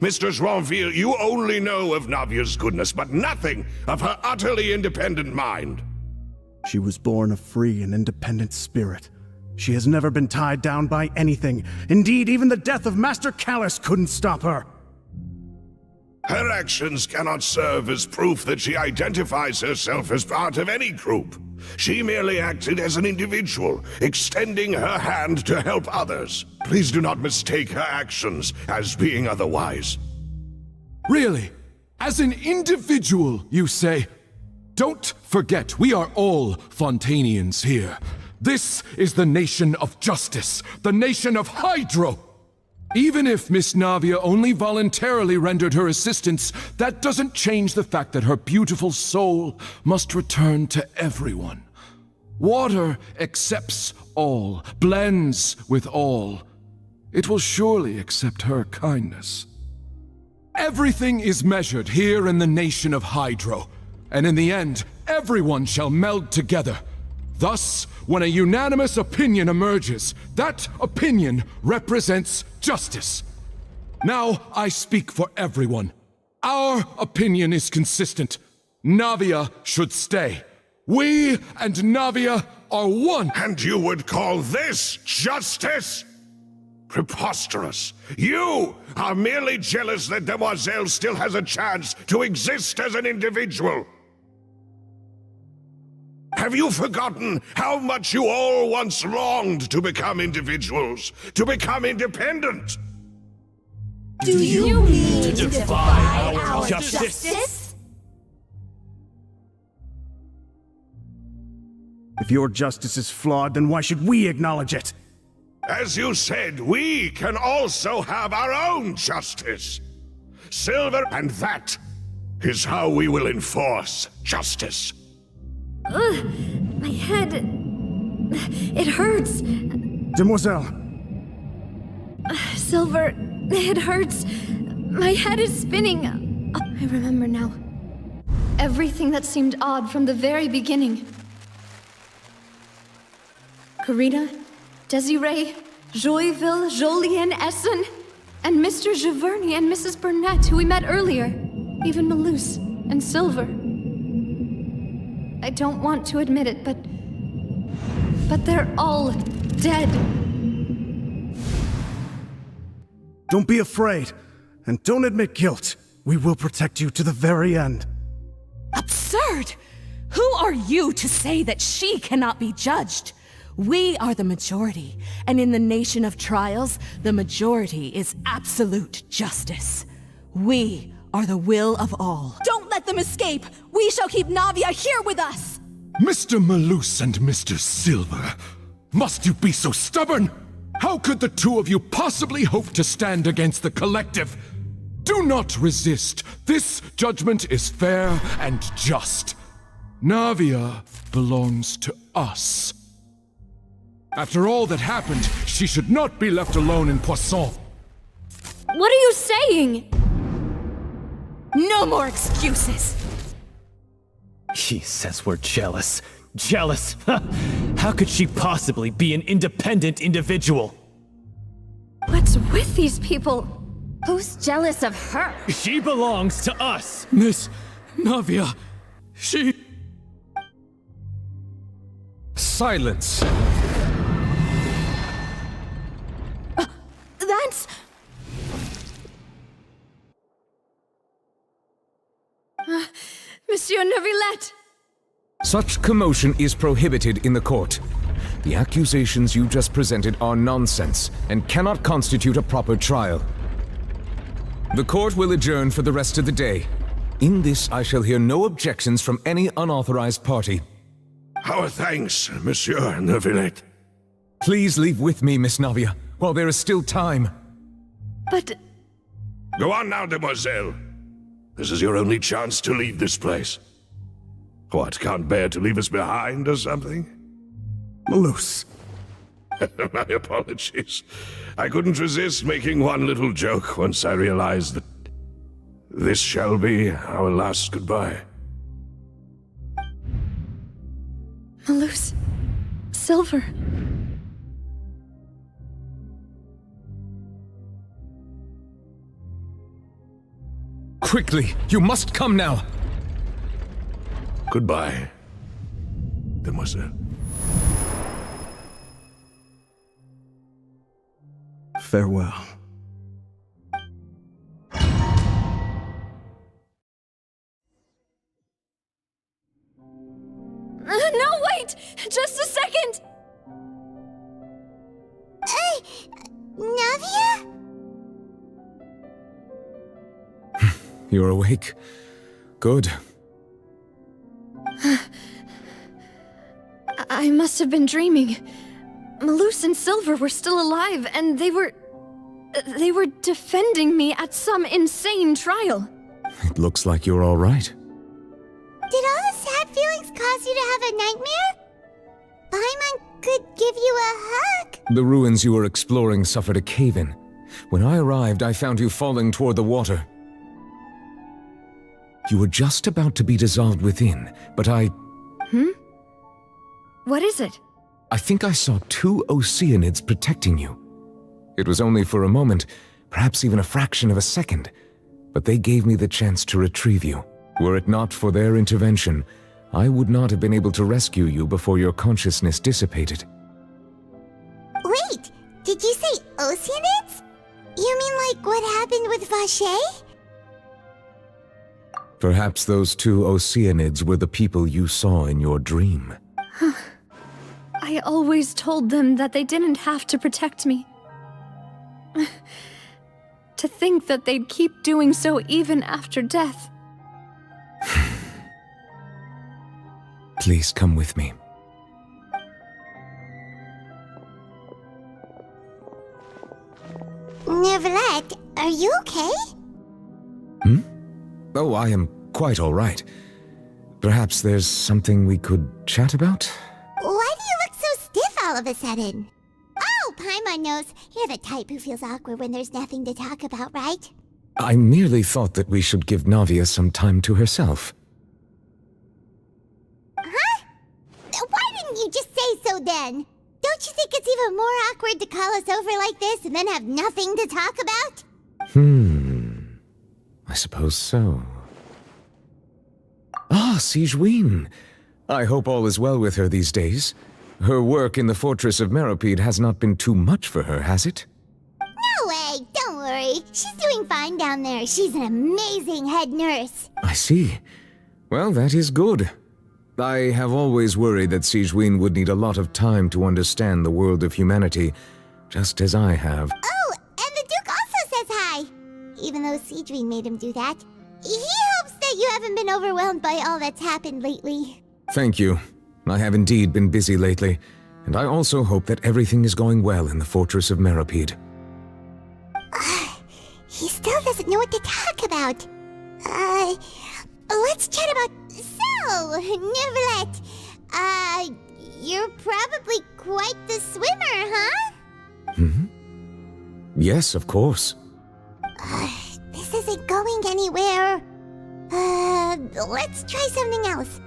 Mistress Ronville, you only know of Navia's goodness, but nothing of her utterly independent mind. She was born a free and independent spirit. She has never been tied down by anything. Indeed, even the death of Master Callus couldn't stop her. Her actions cannot serve as proof that she identifies herself as part of any group. She merely acted as an individual, extending her hand to help others. Please do not mistake her actions as being otherwise. Really? As an individual, you say? Don't forget, we are all Fontanians here. This is the nation of justice, the nation of Hydro. Even if Miss Navia only voluntarily rendered her assistance, that doesn't change the fact that her beautiful soul must return to everyone. Water accepts all, blends with all. It will surely accept her kindness. Everything is measured here in the nation of Hydro, and in the end, everyone shall meld together. Thus, when a unanimous opinion emerges, that opinion represents justice. Now I speak for everyone. Our opinion is consistent. Navia should stay. We and Navia are one. And you would call this justice? Preposterous. You are merely jealous that Demoiselle still has a chance to exist as an individual. Have you forgotten how much you all once longed to become individuals, to become independent? Do you mean to defy our justice? If your justice is flawed, then why should we acknowledge it? As you said, we can also have our own justice. Silver, and that is how we will enforce justice. Ugh, my head... It hurts. Demoiselle! Silver, it hurts. My head is spinning. Oh, I remember now. Everything that seemed odd from the very beginning. Karina, Desiree, Joyville, Jolien, Essen, and Mr. Giverny and Mrs. Burnett, who we met earlier. Even Malus and Silver. I don't want to admit it, but they're all dead. Don't be afraid, and don't admit guilt. We will protect you to the very end. Absurd! Who are you to say that she cannot be judged? We are the majority, and in the nation of trials, the majority is absolute justice. We are the will of all. Don't let them escape! We shall keep Navia here with us! Mr. Malus and Mr. Silver, must you be so stubborn? How could the two of you possibly hope to stand against the collective? Do not resist. This judgment is fair and just. Navia belongs to us. After all that happened, she should not be left alone in Poisson. What are you saying? No more excuses! She says we're jealous. Jealous? How could she possibly be an independent individual? What's with these people? Who's jealous of her? She belongs to us! Miss Navia, she... Silence! That's... Monsieur Neuvillette! Such commotion is prohibited in the court. The accusations you just presented are nonsense and cannot constitute a proper trial. The court will adjourn for the rest of the day. In this, I shall hear no objections from any unauthorized party. Our thanks, Monsieur Neuvillette. Please leave with me, Miss Navia, while there is still time. But Go on now, demoiselle. This is your only chance to leave this place. What, can't bear to leave us behind or something? Malus. My apologies. I couldn't resist making one little joke once I realized that this shall be our last goodbye. Malus. Silver. Quickly, you must come now. Goodbye, demoiselle. Farewell. No, wait! Just a second! Navia? You're awake. Good. I must have been dreaming. Malus and Silver were still alive, and they were defending me at some insane trial. It looks like you're all right. Did all the sad feelings cause you to have a nightmare? Paimon could give you a hug. The ruins you were exploring suffered a cave-in. When I arrived, I found you falling toward the water. You were just about to be dissolved within, but What is it? I think I saw 2 Oceanids protecting you. It was only for a moment, perhaps even a fraction of a second, but they gave me the chance to retrieve you. Were it not for their intervention, I would not have been able to rescue you before your consciousness dissipated. Wait, did you say Oceanids? You mean like what happened with Vache? Perhaps those 2 Oceanids were the people you saw in your dream. I always told them that they didn't have to protect me. To think that they'd keep doing so even after death. Please come with me. Neuvillette, are you okay? Oh, I am quite all right. Perhaps there's something we could chat about? Why do you look so stiff all of a sudden? Oh, Paimon knows. You're the type who feels awkward when there's nothing to talk about, right? I merely thought that we should give Navia some time to herself. Huh? Why didn't you just say so then? Don't you think it's even more awkward to call us over like this and then have nothing to talk about? I suppose so. Ah, Sigewinne. I hope all is well with her these days. Her work in the fortress of Meropide has not been too much for her, has it? No way, don't worry. She's doing fine down there. She's an amazing head nurse. I see. Well, that is good. I have always worried that Sigewinne would need a lot of time to understand the world of humanity, just as I have. Oh, and the Duke also says hi. Even though Sigewinne made him do that. He hopes that you haven't been overwhelmed by all that's happened lately. Thank you. I have indeed been busy lately, and I also hope that everything is going well in the fortress of Meropide. He still doesn't know what to talk about. Let's chat about... So, Neuvillette, you're probably quite the swimmer, huh? Yes, of course. This isn't going anywhere. Let's try something else.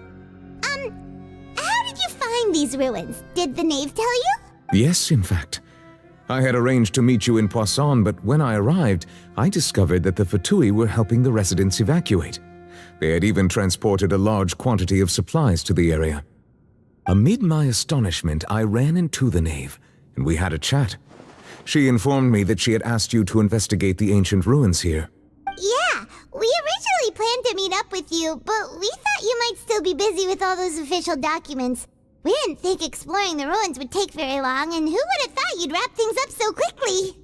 How did you find these ruins? Did the knave tell you? Yes, in fact. I had arranged to meet you in Poisson, but when I arrived, I discovered that the Fatui were helping the residents evacuate. They had even transported a large quantity of supplies to the area. Amid my astonishment, I ran into the knave, and we had a chat. She informed me that she had asked you to investigate the ancient ruins here. Yeah, we originally planned to meet up with you, but we thought you might still be busy with all those official documents. We didn't think exploring the ruins would take very long, and who would have thought you'd wrap things up so quickly?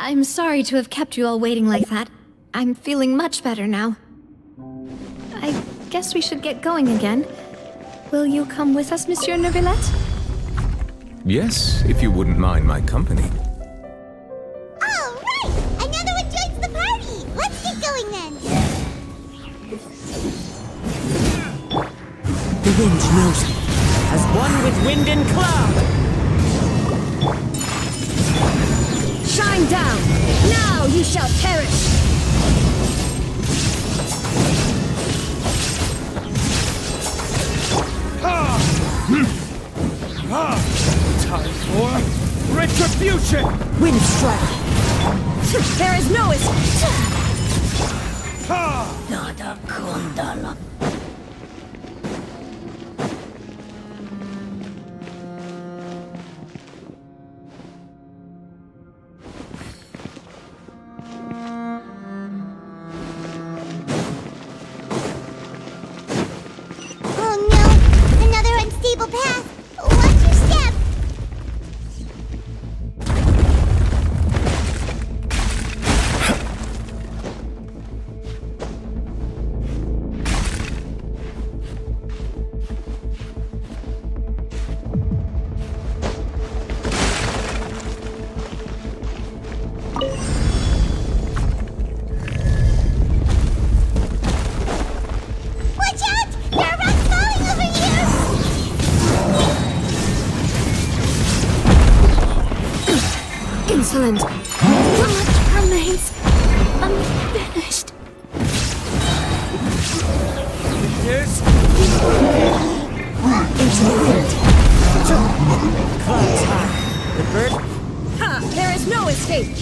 I'm sorry to have kept you all waiting like that. I'm feeling much better now. I guess we should get going again. Will you come with us, Monsieur Neuvillette? Yes, if you wouldn't mind my company. All right! Another one joins the party! Let's get going then! The wind knows me, as one with wind and cloud. Shine down! Now you shall perish! Time for retribution! Wind strike! There is no escape! Nada kundala. Oh no! Another unstable path! Watch your step! Watch out! There are rocks falling over you! Insolent. What remains unfinished? Yes? Into the wind. Clouds high. The bird. Ha! There is no escape!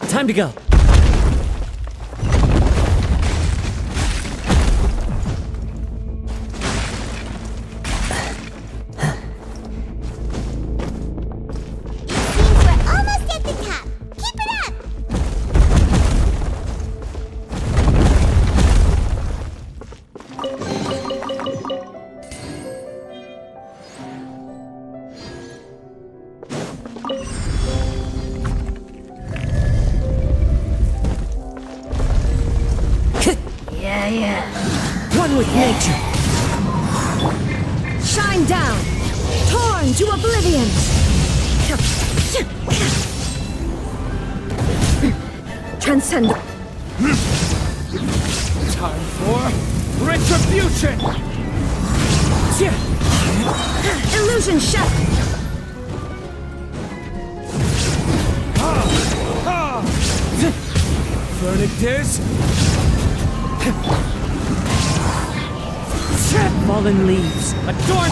Time to go. Seems we're almost at the top. Keep it up! One with nature. Shine down! Torn to oblivion! Transcend. Time for retribution! Illusion shut! Verdict is Fallen leaves. adorn.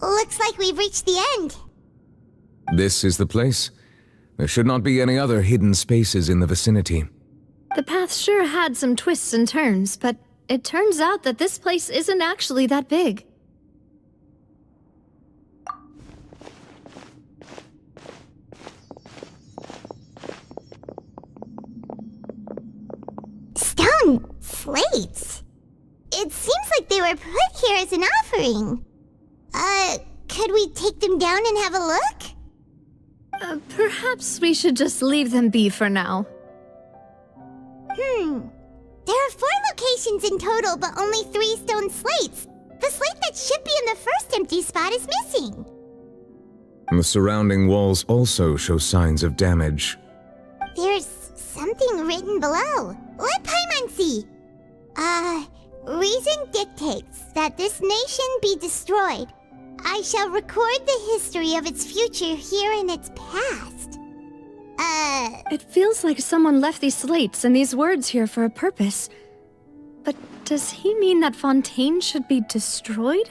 Looks like we've reached the end. This is the place. There should not be any other hidden spaces in the vicinity. The path sure had some twists and turns, but it turns out that this place isn't actually that big. Stone slates. It seems like they were put here as an offering. Could we take them down and have a look? Perhaps we should just leave them be for now. There are 4 locations in total, but only 3 stone slates. The slate that should be in the first empty spot is missing. The surrounding walls also show signs of damage. There's something written below. Let Paimon see. Reason dictates that this nation be destroyed. I shall record the history of its future here in its past. It feels like someone left these slates and these words here for a purpose. But does he mean that Fontaine should be destroyed?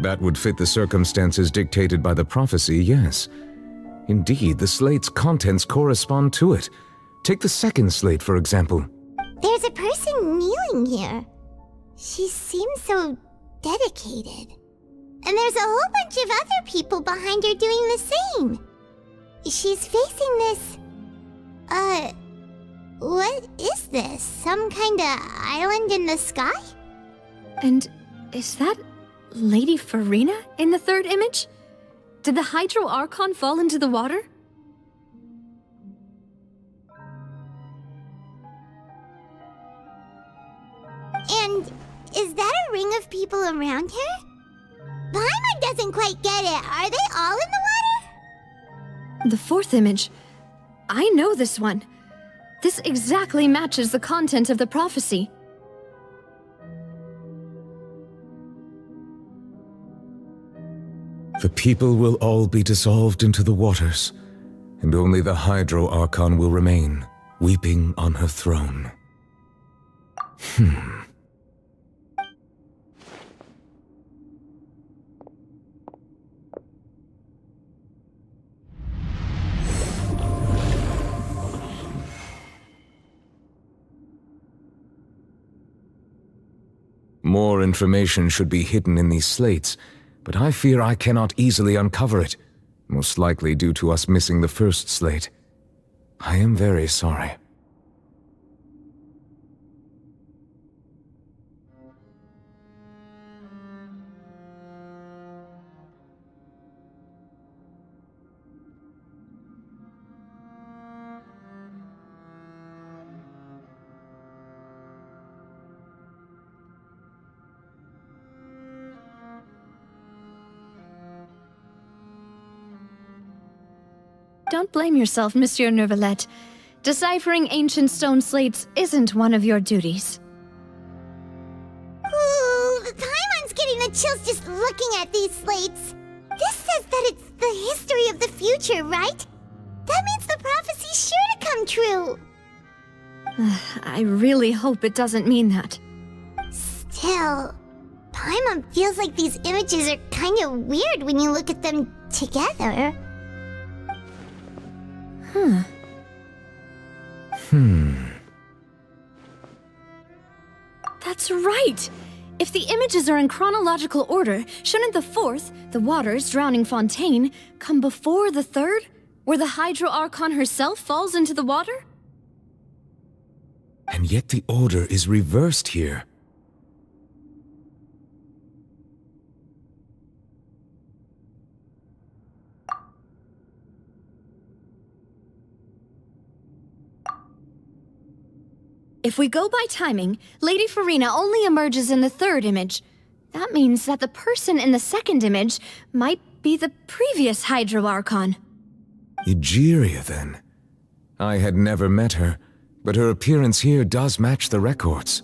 That would fit the circumstances dictated by the prophecy, yes. Indeed, the slate's contents correspond to it. Take the second slate, for example. There's a person kneeling here. She seems so dedicated. And there's a whole bunch of other people behind her doing the same. She's facing this... what is this? Some kind of island in the sky? And is that Lady Farina in the third image? Did the Hydro Archon fall into the water? And is that a ring of people around her? Paimon doesn't quite get it. Are they all in the water? The fourth image. I know this one. This exactly matches the content of the prophecy. The people will all be dissolved into the waters, and only the Hydro Archon will remain, weeping on her throne. More information should be hidden in these slates, but I fear I cannot easily uncover it, most likely due to us missing the first slate. I am very sorry. Don't blame yourself, Monsieur Neuvillette. Deciphering ancient stone slates isn't one of your duties. Ooh, Paimon's getting the chills just looking at these slates. This says that it's the history of the future, right? That means the prophecy's sure to come true. I really hope it doesn't mean that. Still, Paimon feels like these images are kind of weird when you look at them together. That's right! If the images are in chronological order, shouldn't the fourth, the waters drowning Fontaine, come before the third, where the Hydro Archon herself falls into the water? And yet the order is reversed here. If we go by timing, Lady Farina only emerges in the third image. That means that the person in the second image might be the previous Hydro Archon. Egeria, then. I had never met her, but her appearance here does match the records.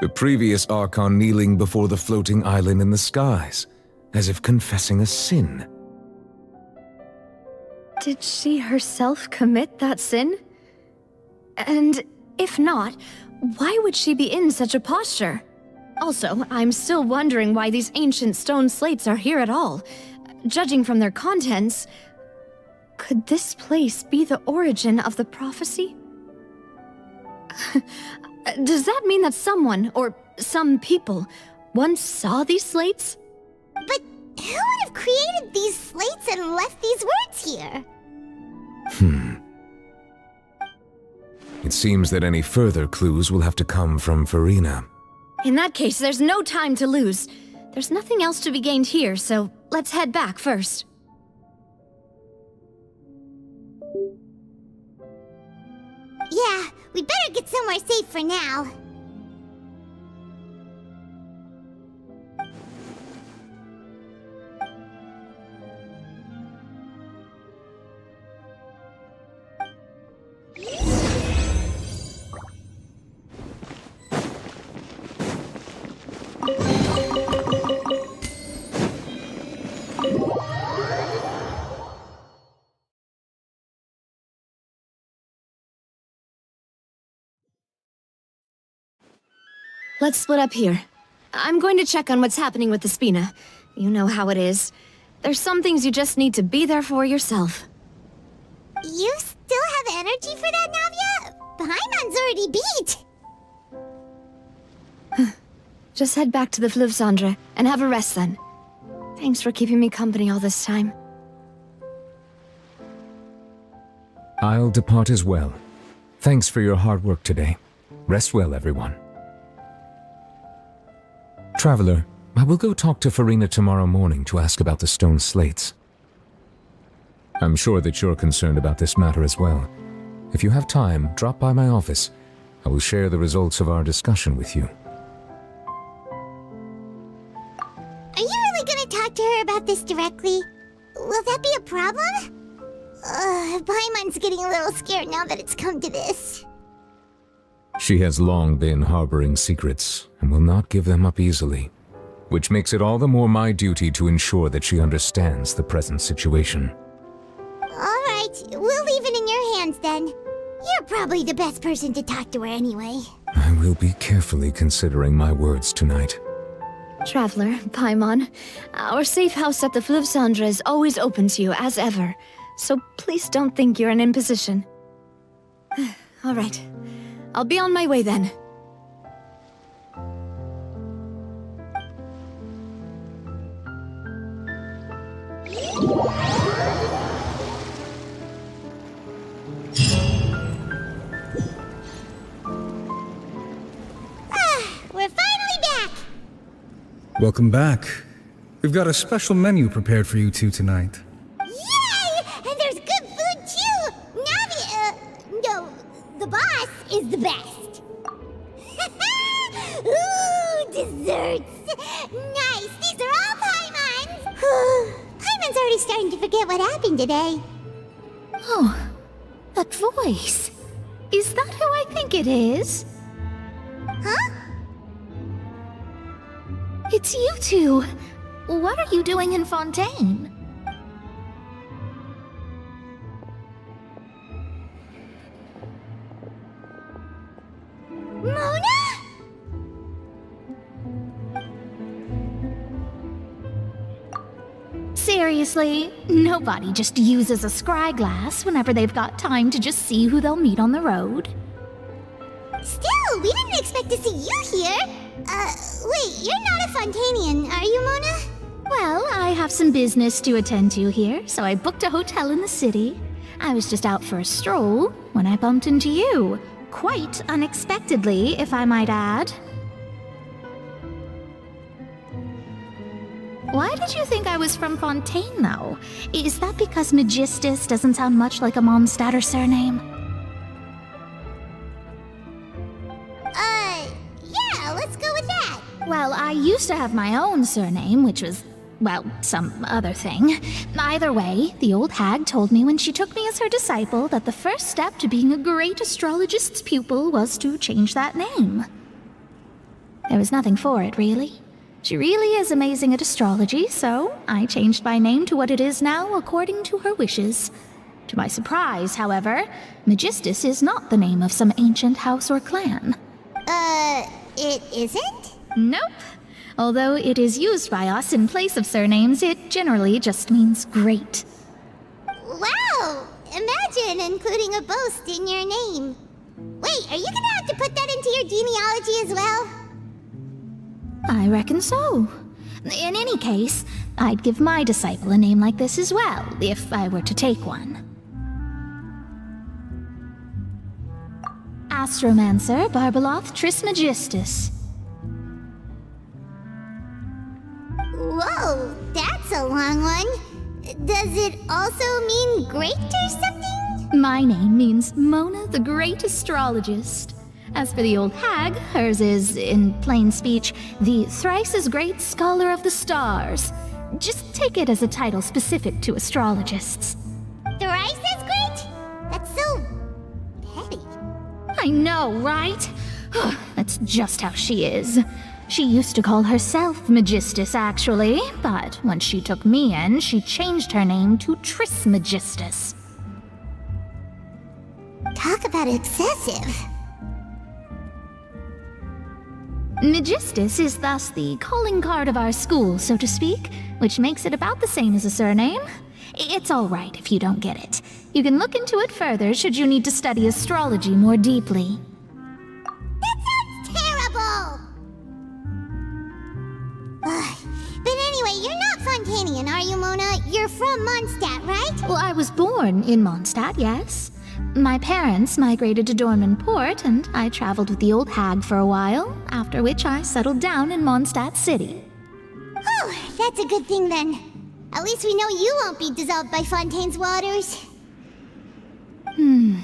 The previous Archon kneeling before the floating island in the skies, as if confessing a sin. Did she herself commit that sin? And if not, why would she be in such a posture? Also, I'm still wondering why these ancient stone slates are here at all. Judging from their contents, could this place be the origin of the prophecy? Does that mean that someone, or some people, once saw these slates? But who would have created these slates and left these words here? It seems that any further clues will have to come from Farina. In that case, there's no time to lose. There's nothing else to be gained here, so let's head back first. Yeah, we better get somewhere safe for now. Let's split up here. I'm going to check on what's happening with the Spina. You know how it is. There's some things you just need to be there for yourself. You still have energy for that, Navia? Paimon's already beat. Just head back to the Fluvsandre and have a rest then. Thanks for keeping me company all this time. I'll depart as well. Thanks for your hard work today. Rest well, everyone. Traveler, I will go talk to Farina tomorrow morning to ask about the stone slates. I'm sure that you're concerned about this matter as well. If you have time, drop by my office. I will share the results of our discussion with you. Are you really gonna talk to her about this directly? Will that be a problem? Paimon's getting a little scared now that it's come to this. She has long been harboring secrets and will not give them up easily, which makes it all the more my duty to ensure that she understands the present situation. Alright, we'll leave it in your hands then. You're probably the best person to talk to her anyway. I will be carefully considering my words tonight. Traveler, Paimon, our safe house at the Fluvsandre is always open to you as ever, so please don't think you're an imposition. All right, I'll be on my way then. We're finally back! Welcome back. We've got a special menu prepared for you two tonight. Yay! And there's good food too! Navi, no, the boss is the best. Ooh, desserts! Nice, these are all Paimon's! Paimon's already starting to forget what happened today. Oh, that voice. Is that who I think it is? Huh? It's you two. What are you doing in Fontaine? Mona? Seriously, nobody just uses a scry glass whenever they've got time to just see who they'll meet on the road. Still, we didn't expect to see you here. Wait, you're not a Fontanian, are you, Mona? Well, I have some business to attend to here, so I booked a hotel in the city. I was just out for a stroll when I bumped into you. Quite unexpectedly, if I might add. Why did you think I was from Fontaine, though? Is that because Magistus doesn't sound much like a Mondstatter surname? Yeah, let's go with that. Well, I used to have my own surname, which was, well, some other thing. Either way, the old hag told me when she took me as her disciple that the first step to being a great astrologist's pupil was to change that name. There was nothing for it, really. She really is amazing at astrology, so I changed my name to what it is now according to her wishes. To my surprise, however, Magistus is not the name of some ancient house or clan. It isn't? Nope. Although it is used by us in place of surnames, it generally just means great. Wow! Imagine including a boast in your name. Wait, are you gonna have to put that into your genealogy as well? I reckon so. In any case, I'd give my disciple a name like this as well, if I were to take one. Astromancer Barbeloth Trismegistus. That's a long one. Does it also mean great or something? My name means Mona the Great Astrologist. As for the old hag, hers is, in plain speech, the thrice as great Scholar of the Stars. Just take it as a title specific to astrologists. Thrice as great? That's so petty. I know, right? That's just how she is. She used to call herself Magistus, actually, but when she took me in, she changed her name to Trismegistus. Talk about excessive. Magistus is thus the calling card of our school, so to speak, which makes it about the same as a surname. It's all right if you don't get it. You can look into it further should you need to study astrology more deeply. That sounds terrible! But anyway, you're not Fontanian, are you, Mona? You're from Mondstadt, right? Well, I was born in Mondstadt, yes. My parents migrated to Dornman Port, and I traveled with the old hag for a while, after which I settled down in Mondstadt City. Oh, that's a good thing then. At least we know you won't be dissolved by Fontaine's waters.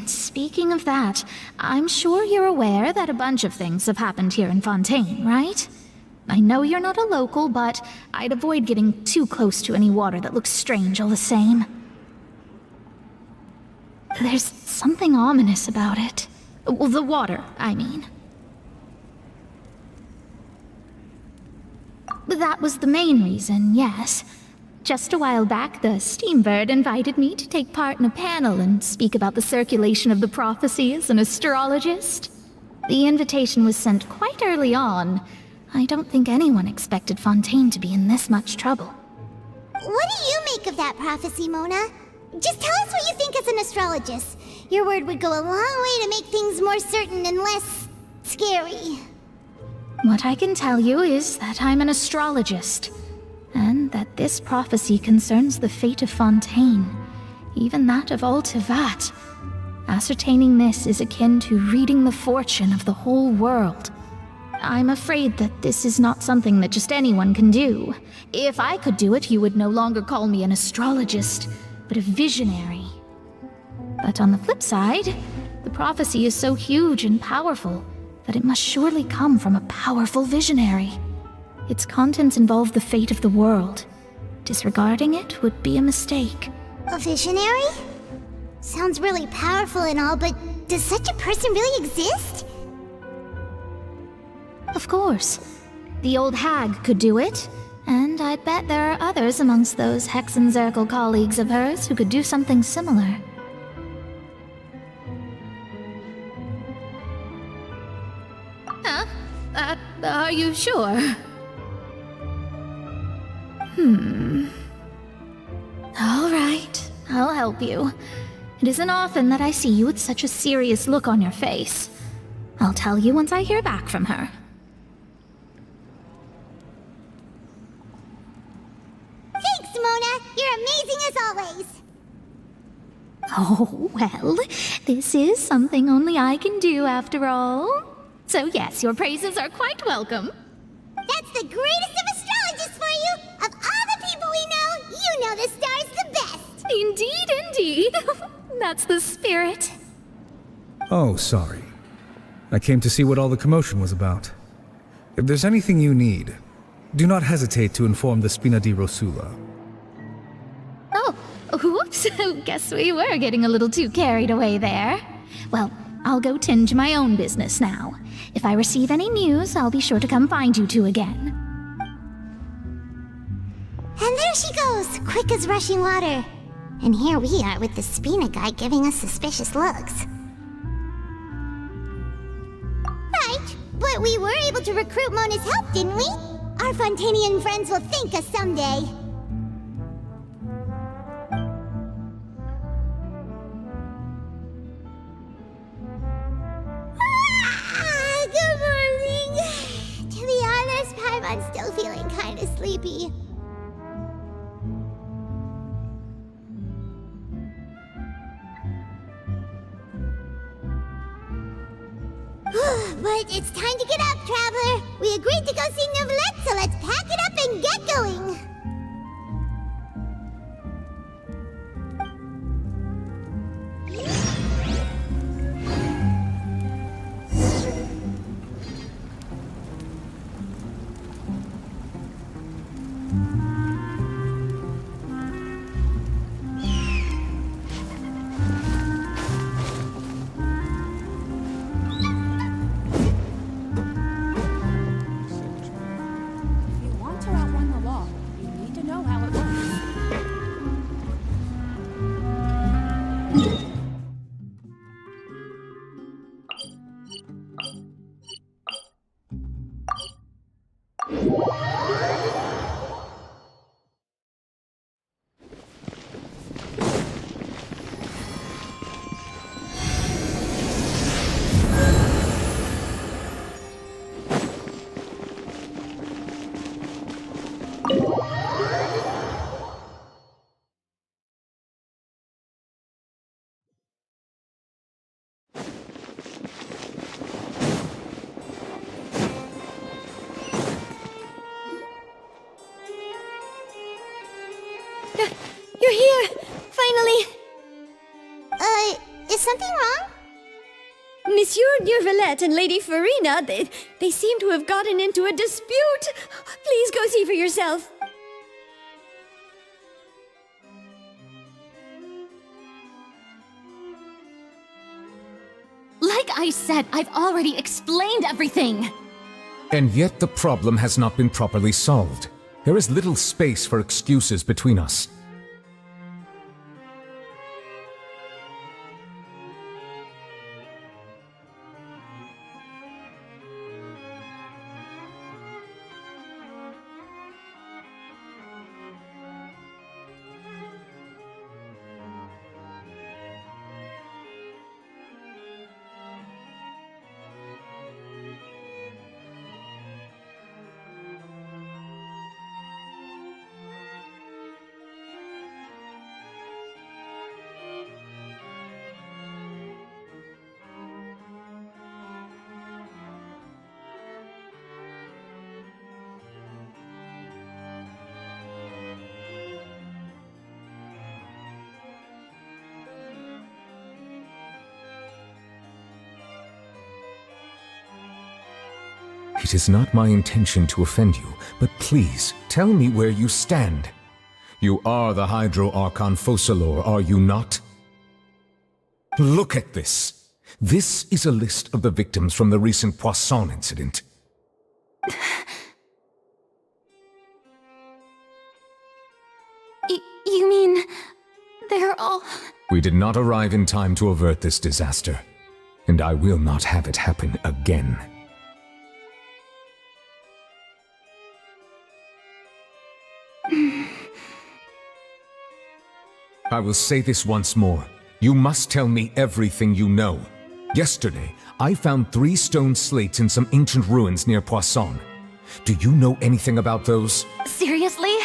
Speaking of that, I'm sure you're aware that a bunch of things have happened here in Fontaine, right? I know you're not a local, but I'd avoid getting too close to any water that looks strange all the same. There's something ominous about it. Well, the water, I mean. That was the main reason, yes. Just a while back, the Steambird invited me to take part in a panel and speak about the circulation of the prophecy as an astrologist. The invitation was sent quite early on. I don't think anyone expected Fontaine to be in this much trouble. What do you make of that prophecy, Mona? Just tell us what you think as an astrologist. Your word would go a long way to make things more certain and less scary. What I can tell you is that I'm an astrologist, and that this prophecy concerns the fate of Fontaine, even that of all Tevat. Ascertaining this is akin to reading the fortune of the whole world. I'm afraid that this is not something that just anyone can do. If I could do it, you would no longer call me an astrologist, but a visionary. But on the flip side, the prophecy is so huge and powerful that it must surely come from a powerful visionary. Its contents involve the fate of the world. Disregarding it would be a mistake. A visionary? Sounds really powerful and all, but does such a person really exist? Of course. The old hag could do it, and I'd bet there are others amongst those Hexenzirkel colleagues of hers who could do something similar. Huh? Are you sure? All right, I'll help you. It isn't often that I see you with such a serious look on your face. I'll tell you once I hear back from her. Thanks, Mona! You're amazing as always! Oh, well, this is something only I can do after all. So yes, your praises are quite welcome. That's the greatest of astrologists for you! Of all the people we know, you know the star's the best! Indeed, indeed. That's the spirit. Oh, sorry. I came to see what all the commotion was about. If there's anything you need, do not hesitate to inform the Spina di Rosula. Oh, whoops. Guess we were getting a little too carried away there. Well, I'll go tend to my own business now. If I receive any news, I'll be sure to come find you two again. And there she goes, quick as rushing water. And here we are with the Spina guy giving us suspicious looks. Right, but we were able to recruit Mona's help, didn't we? Our Fontanian friends will thank us someday. Good morning. To be honest, Paimon's still feeling kind of sleepy. But it's time to get up, Traveler. We agreed to go see Neuvillette, so let's pack it up and get going. Neurvalette and Lady Farina, they seem to have gotten into a dispute. Please go see for yourself. Like I said, I've already explained everything. And yet the problem has not been properly solved. There is little space for excuses between us. It is not my intention to offend you, but please, tell me where you stand. You are the Hydro Archon Focalor, are you not? Look at this. This is a list of the victims from the recent Poisson incident. You mean... they're all... We did not arrive in time to avert this disaster, and I will not have it happen again. I will say this once more. You must tell me everything you know. Yesterday, I found 3 stone slates in some ancient ruins near Poisson. Do you know anything about those? Seriously?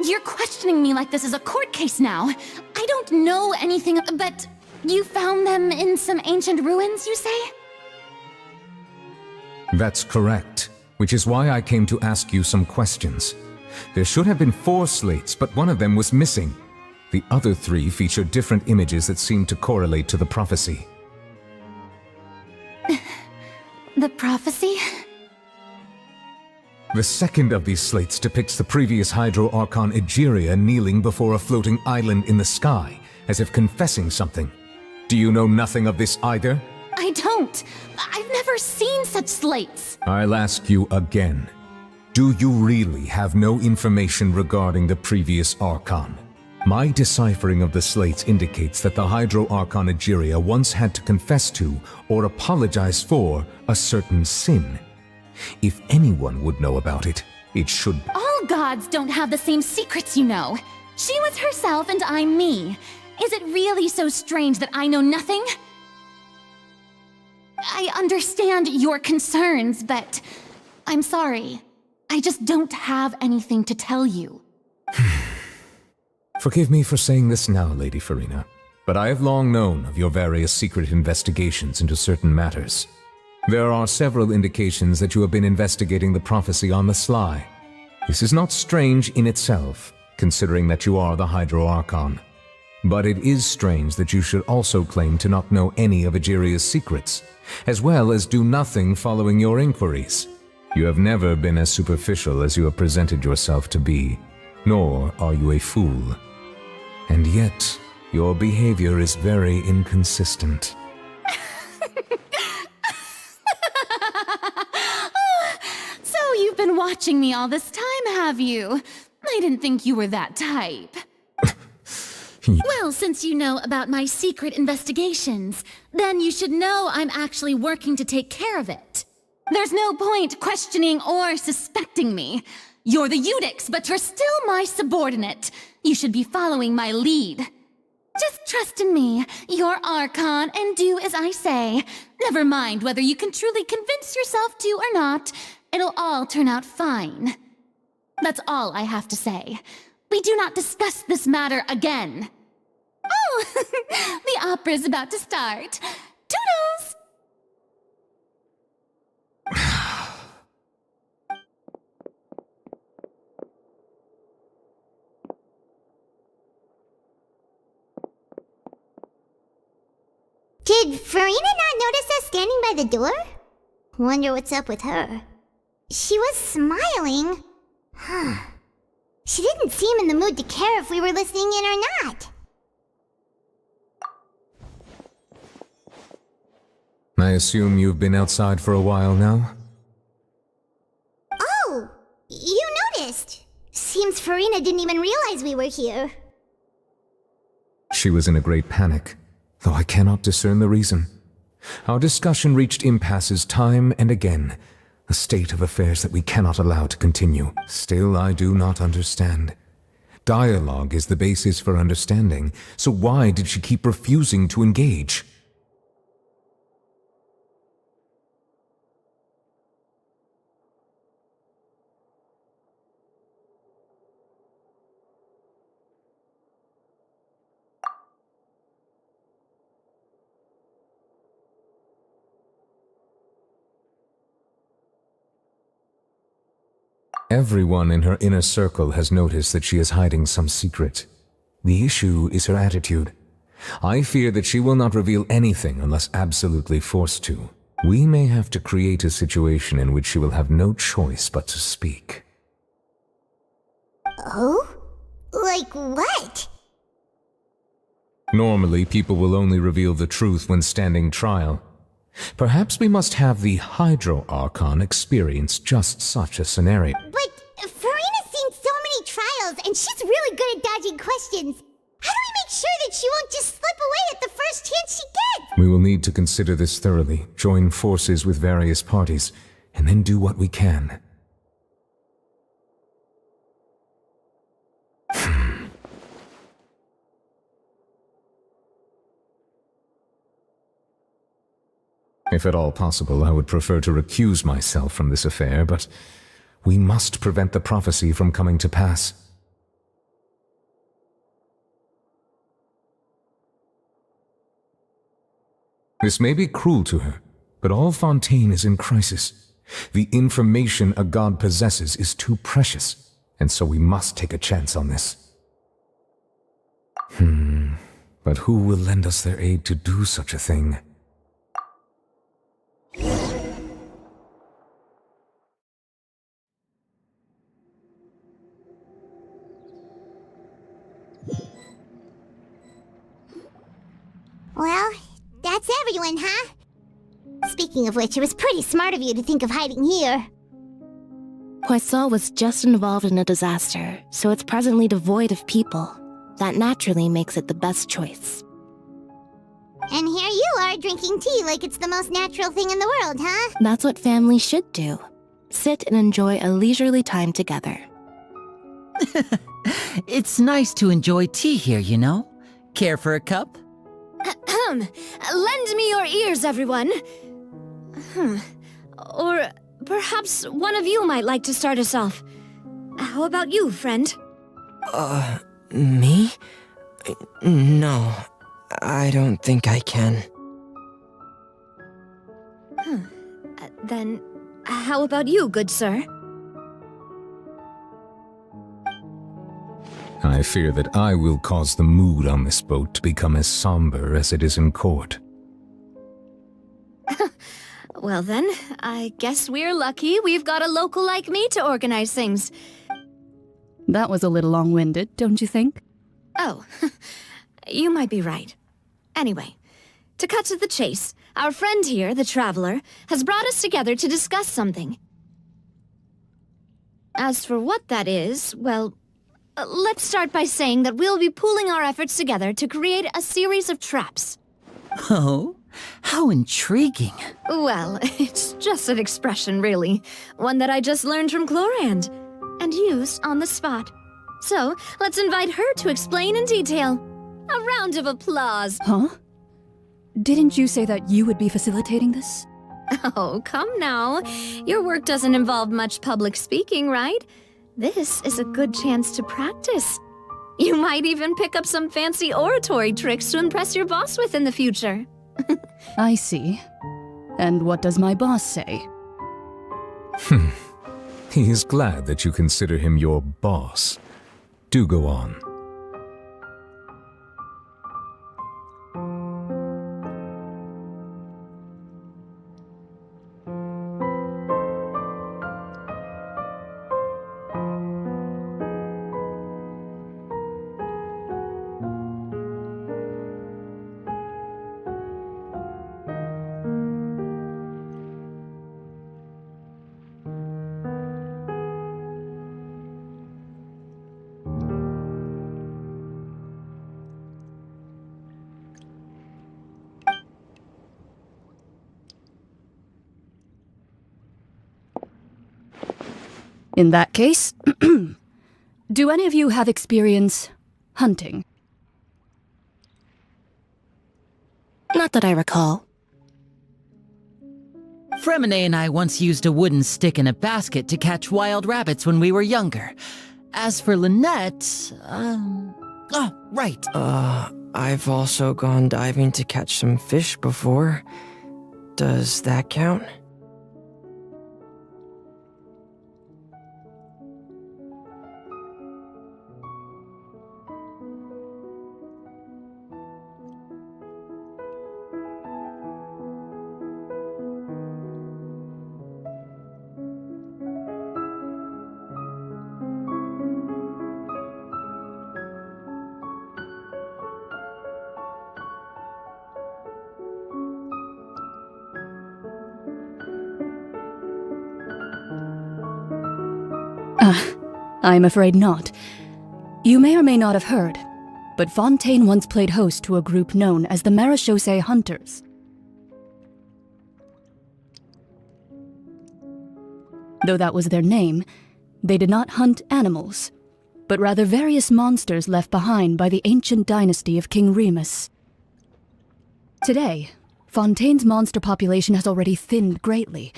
You're questioning me like this is a court case now. I don't know anything, but you found them in some ancient ruins, you say? That's correct, which is why I came to ask you some questions. There should have been 4 slates, but one of them was missing. The other 3 feature different images that seem to correlate to the prophecy. The prophecy? The second of these slates depicts the previous Hydro Archon Egeria kneeling before a floating island in the sky, as if confessing something. Do you know nothing of this either? I don't. I've never seen such slates. I'll ask you again. Do you really have no information regarding the previous Archon? My deciphering of the slates indicates that the Hydro Archon Egeria once had to confess to, or apologize for, a certain sin. If anyone would know about it, it should... All gods don't have the same secrets, you know. She was herself and I'm me. Is it really so strange that I know nothing? I understand your concerns, but I'm sorry. I just don't have anything to tell you. Forgive me for saying this now, Lady Farina, but I have long known of your various secret investigations into certain matters. There are several indications that you have been investigating the prophecy on the sly. This is not strange in itself, considering that you are the Hydro Archon. But it is strange that you should also claim to not know any of Egeria's secrets, as well as do nothing following your inquiries. You have never been as superficial as you have presented yourself to be, nor are you a fool. And yet, your behavior is very inconsistent. So you've been watching me all this time, have you? I didn't think you were that type. Well, since you know about my secret investigations, then you should know I'm actually working to take care of it. There's no point questioning or suspecting me. You're the Eudix, but you're still my subordinate. You should be following my lead. Just trust in me, you're Archon, and do as I say. Never mind whether you can truly convince yourself to or not. It'll all turn out fine. That's all I have to say. We do not discuss this matter again. Oh, the opera's about to start. Toodles! Did Farina not notice us standing by the door? Wonder what's up with her. She was smiling. Huh. She didn't seem in the mood to care if we were listening in or not. I assume you've been outside for a while now? Oh, you noticed. Seems Farina didn't even realize we were here. She was in a great panic, though I cannot discern the reason. Our discussion reached impasses time and again, a state of affairs that we cannot allow to continue. Still, I do not understand. Dialogue is the basis for understanding, so why did she keep refusing to engage? Everyone in her inner circle has noticed that she is hiding some secret. The issue is her attitude. I fear that she will not reveal anything unless absolutely forced to. We may have to create a situation in which she will have no choice but to speak. Oh? Like what? Normally, people will only reveal the truth when standing trial. Perhaps we must have the Hydro Archon experience just such a scenario. But Farina's seen so many trials, and she's really good at dodging questions. How do we make sure that she won't just slip away at the first chance she gets? We will need to consider this thoroughly, join forces with various parties, and then do what we can. If at all possible, I would prefer to recuse myself from this affair, but we must prevent the prophecy from coming to pass. This may be cruel to her, but all Fontaine is in crisis. The information a god possesses is too precious, and so we must take a chance on this. But who will lend us their aid to do such a thing? Well, that's everyone, huh? Speaking of which, it was pretty smart of you to think of hiding here. Poisson was just involved in a disaster, so it's presently devoid of people. That naturally makes it the best choice. And here you are drinking tea like it's the most natural thing in the world, huh? That's what family should do. Sit and enjoy a leisurely time together. It's nice to enjoy tea here, you know? Care for a cup? Lend me your ears, everyone. Or perhaps one of you might like to start us off. How about you, friend? Me? No, I don't think I can. Then, how about you, good sir? I fear that I will cause the mood on this boat to become as somber as it is in court. Well then, I guess we're lucky we've got a local like me to organize things. That was a little long-winded, don't you think? Oh, you might be right. Anyway, to cut to the chase, our friend here, the Traveler, has brought us together to discuss something. As for what that is, well, let's start by saying that we'll be pooling our efforts together to create a series of traps. Oh? How intriguing. Well, it's just an expression, really. One that I just learned from Chlorand, and used on the spot. So, let's invite her to explain in detail. A round of applause. Huh? Didn't you say that you would be facilitating this? Oh, come now. Your work doesn't involve much public speaking, right? This is a good chance to practice. You might even pick up some fancy oratory tricks to impress your boss with in the future. I see. And what does my boss say? He is glad that you consider him your boss. Do go on. In that case, do any of you have experience hunting? Not that I recall. Fremine and I once used a wooden stick in a basket to catch wild rabbits when we were younger. As for Lynette, oh, right. I've also gone diving to catch some fish before. Does that count? I'm afraid not. You may or may not have heard, but Fontaine once played host to a group known as the Marechaussee Hunters. Though that was their name, they did not hunt animals, but rather various monsters left behind by the ancient dynasty of King Remus. Today, Fontaine's monster population has already thinned greatly,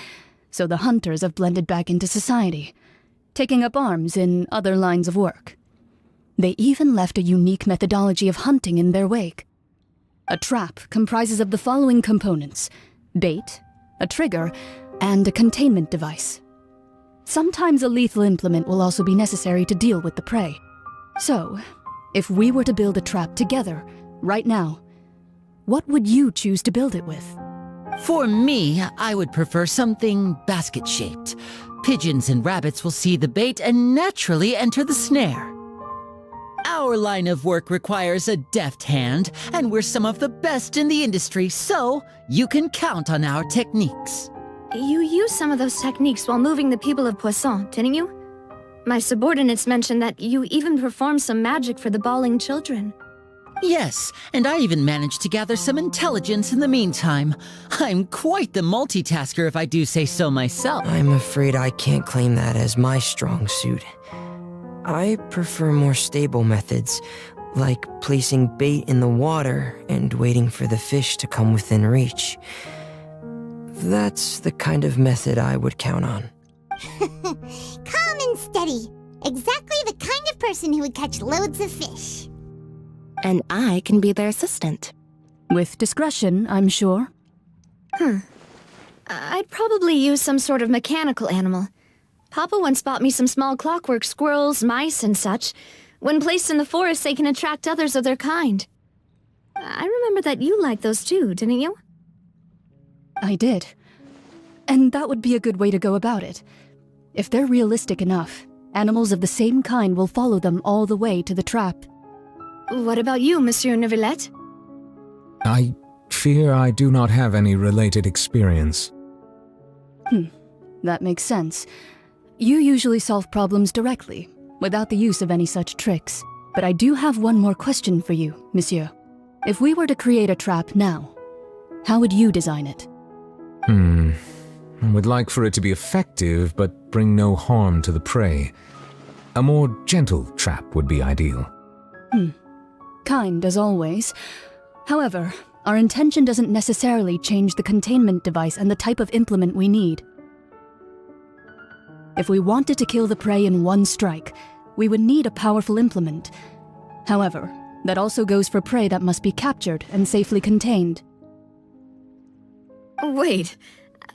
so the hunters have blended back into society, taking up arms in other lines of work. They even left a unique methodology of hunting in their wake. A trap comprises of the following components: bait, a trigger, and a containment device. Sometimes a lethal implement will also be necessary to deal with the prey. So, if we were to build a trap together, right now, what would you choose to build it with? For me, I would prefer something basket-shaped. Pigeons and rabbits will see the bait and naturally enter the snare. Our line of work requires a deft hand, and we're some of the best in the industry, so you can count on our techniques. You used some of those techniques while moving the people of Poisson, didn't you? My subordinates mentioned that you even performed some magic for the bawling children. Yes, and I even managed to gather some intelligence in the meantime. I'm quite the multitasker if I do say so myself. I'm afraid I can't claim that as my strong suit. I prefer more stable methods, like placing bait in the water and waiting for the fish to come within reach. That's the kind of method I would count on. Calm and steady. Exactly the kind of person who would catch loads of fish. And I can be their assistant. With discretion, I'm sure. I'd probably use some sort of mechanical animal. Papa once bought me some small clockwork squirrels, mice, and such. When placed in the forest, they can attract others of their kind. I remember that you liked those too, didn't you? I did. And that would be a good way to go about it. If they're realistic enough, animals of the same kind will follow them all the way to the trap. What about you, Monsieur Neuvillette? I fear I do not have any related experience. That makes sense. You usually solve problems directly, without the use of any such tricks. But I do have one more question for you, Monsieur. If we were to create a trap now, how would you design it? I would like for it to be effective, but bring no harm to the prey. A more gentle trap would be ideal. Kind as always. However, our intention doesn't necessarily change the containment device and the type of implement we need. If we wanted to kill the prey in one strike, we would need a powerful implement. However, that also goes for prey that must be captured and safely contained. Wait,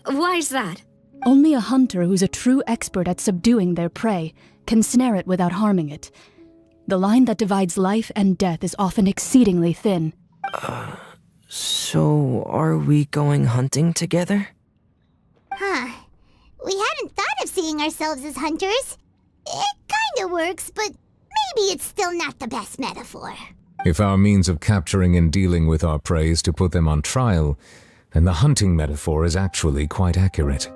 why's that? Only a hunter who's a true expert at subduing their prey can snare it without harming it. The line that divides life and death is often exceedingly thin. So are we going hunting together? We hadn't thought of seeing ourselves as hunters. It kinda works, but maybe it's still not the best metaphor. If our means of capturing and dealing with our prey is to put them on trial, then the hunting metaphor is actually quite accurate.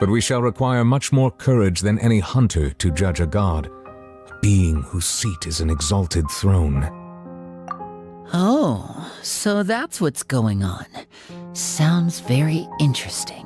But we shall require much more courage than any hunter to judge a god, a being whose seat is an exalted throne. Oh, so that's what's going on. Sounds very interesting.